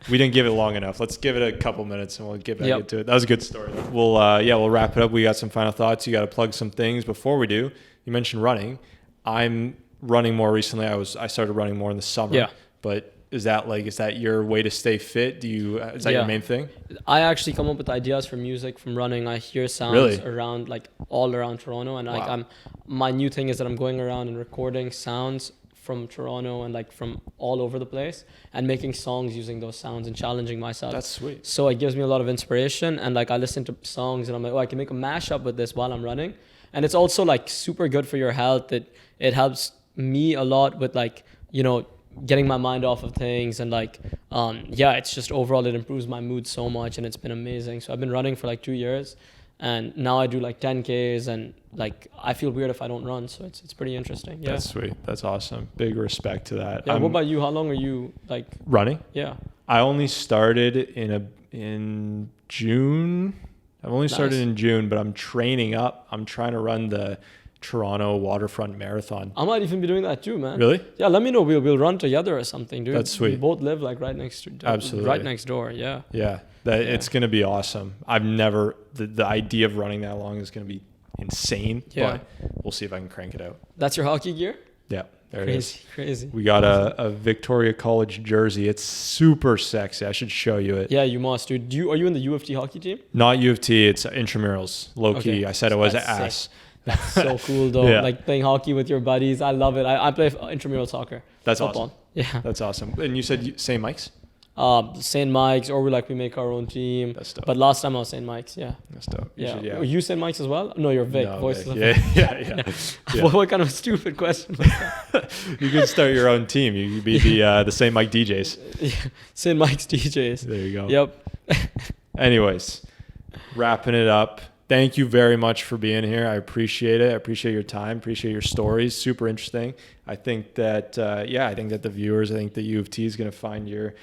Speaker 1: we didn't give it long enough. Let's give it a couple minutes and we'll get back into it. That was a good story. We'll wrap it up. We got some final thoughts. You got to plug some things before we do. You mentioned running. I'm running more recently. I started running more in the summer. Yeah. But is that your way to stay fit? Is that your main thing?
Speaker 2: I actually come up with ideas for music from running. I hear sounds around all around Toronto, and my new thing is that I'm going around and recording sounds from Toronto and from all over the place and making songs using those sounds and challenging myself.
Speaker 1: That's sweet.
Speaker 2: So it gives me a lot of inspiration, and I listen to songs and I'm like, I can make a mashup with this while I'm running. And it's also super good for your health. It helps me a lot with getting my mind off of things, and it's just overall it improves my mood so much, and it's been amazing. So I've been running for 2 years, and now I do 10Ks, and I feel weird if I don't run, so it's pretty interesting. Yeah.
Speaker 1: That's sweet. That's awesome. Big respect to that.
Speaker 2: Yeah. What about you? How long are you
Speaker 1: running?
Speaker 2: Yeah.
Speaker 1: I only started in June. I've only started in June, but I'm training up. I'm trying to run the Toronto Waterfront Marathon.
Speaker 2: I might even be doing that too, man.
Speaker 1: Really?
Speaker 2: Yeah, let me know. We'll run together or something, dude.
Speaker 1: That's sweet.
Speaker 2: We both live right next to
Speaker 1: absolutely
Speaker 2: right next door. Yeah.
Speaker 1: Yeah. It's gonna be awesome. I've never the idea of running that long is gonna be insane. Yeah. But we'll see if I can crank it out.
Speaker 2: That's your hockey gear?
Speaker 1: Yeah, there it is.
Speaker 2: Crazy.
Speaker 1: We got a Victoria College jersey. It's super sexy. I should show you it.
Speaker 2: Yeah, you must, dude. Are you in the UofT hockey team?
Speaker 1: Not U of T. It's intramurals. Low key. I said it was ass.
Speaker 2: Sick. That's so cool, though.
Speaker 1: Yeah.
Speaker 2: Like playing hockey with your buddies. I love it. I play intramural soccer.
Speaker 1: That's
Speaker 2: football.
Speaker 1: awesome.
Speaker 2: Yeah.
Speaker 1: That's awesome. And you said St. Mike's?
Speaker 2: St. Mike's, or we make our own team.
Speaker 1: That's dope.
Speaker 2: But last time I was St. Mike's, yeah.
Speaker 1: That's dope.
Speaker 2: Were you St. Mike's as well? No, you're Vic.
Speaker 1: No,
Speaker 2: Voices
Speaker 1: Vic.
Speaker 2: of
Speaker 1: Yeah.
Speaker 2: What kind of stupid question was that?
Speaker 1: You could start your own team. You could be the St. Mike DJs.
Speaker 2: Yeah. St. Mike's DJs.
Speaker 1: There you go.
Speaker 2: Yep.
Speaker 1: Anyways, wrapping it up. Thank you very much for being here. I appreciate it. I appreciate your time. Appreciate your stories. Super interesting. I think that the viewers, I think the U of T is going to find your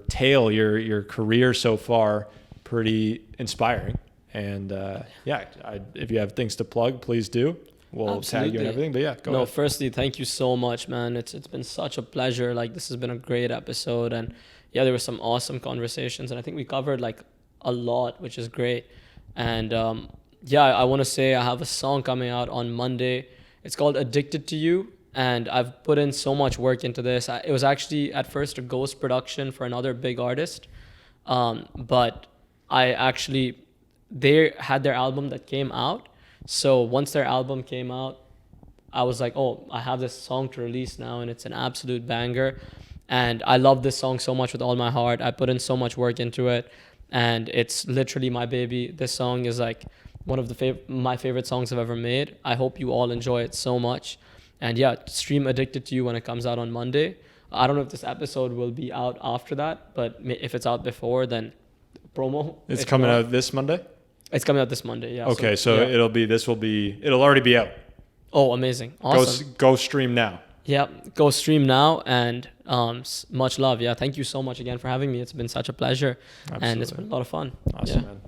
Speaker 1: tale, your career so far pretty inspiring. And if you have things to plug, please do. We'll tag you and everything. But yeah, go ahead.
Speaker 2: Firstly, thank you so much, man. It's been such a pleasure. This has been a great episode, and there were some awesome conversations, and I think we covered a lot, which is great. And I want to say I have a song coming out on Monday. It's called Addicted to You, and I've put in so much work into this. It was actually at first a ghost production for another big artist, but they had their album that came out. So once their album came out, I was like, oh, I have this song to release now, and it's an absolute banger. And I love this song so much with all my heart. I put in so much work into it. And it's literally my baby. This song is one of my favorite songs I've ever made. I hope you all enjoy it so much. And stream Addicted to You when it comes out on Monday. I don't know if this episode will be out after that, but if it's out before, then promo.
Speaker 1: It's coming out this Monday?
Speaker 2: It's coming out this Monday, yeah.
Speaker 1: Okay, so it'll already be out.
Speaker 2: Oh, amazing. Awesome.
Speaker 1: Go stream now.
Speaker 2: Yeah, go stream now, and much love. Yeah, thank you so much again for having me. It's been such a pleasure. Absolutely. And it's been a lot of fun.
Speaker 1: Awesome, man.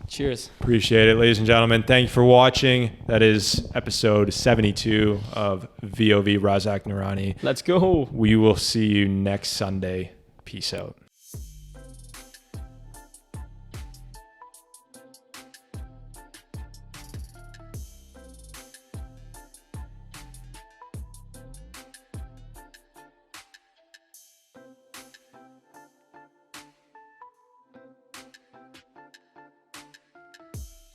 Speaker 2: Cheers.
Speaker 1: Appreciate it, ladies and gentlemen. Thank you for watching. That is episode 72 of VoV Razzak Noorani.
Speaker 2: Let's go.
Speaker 1: We will see you next Sunday. Peace out.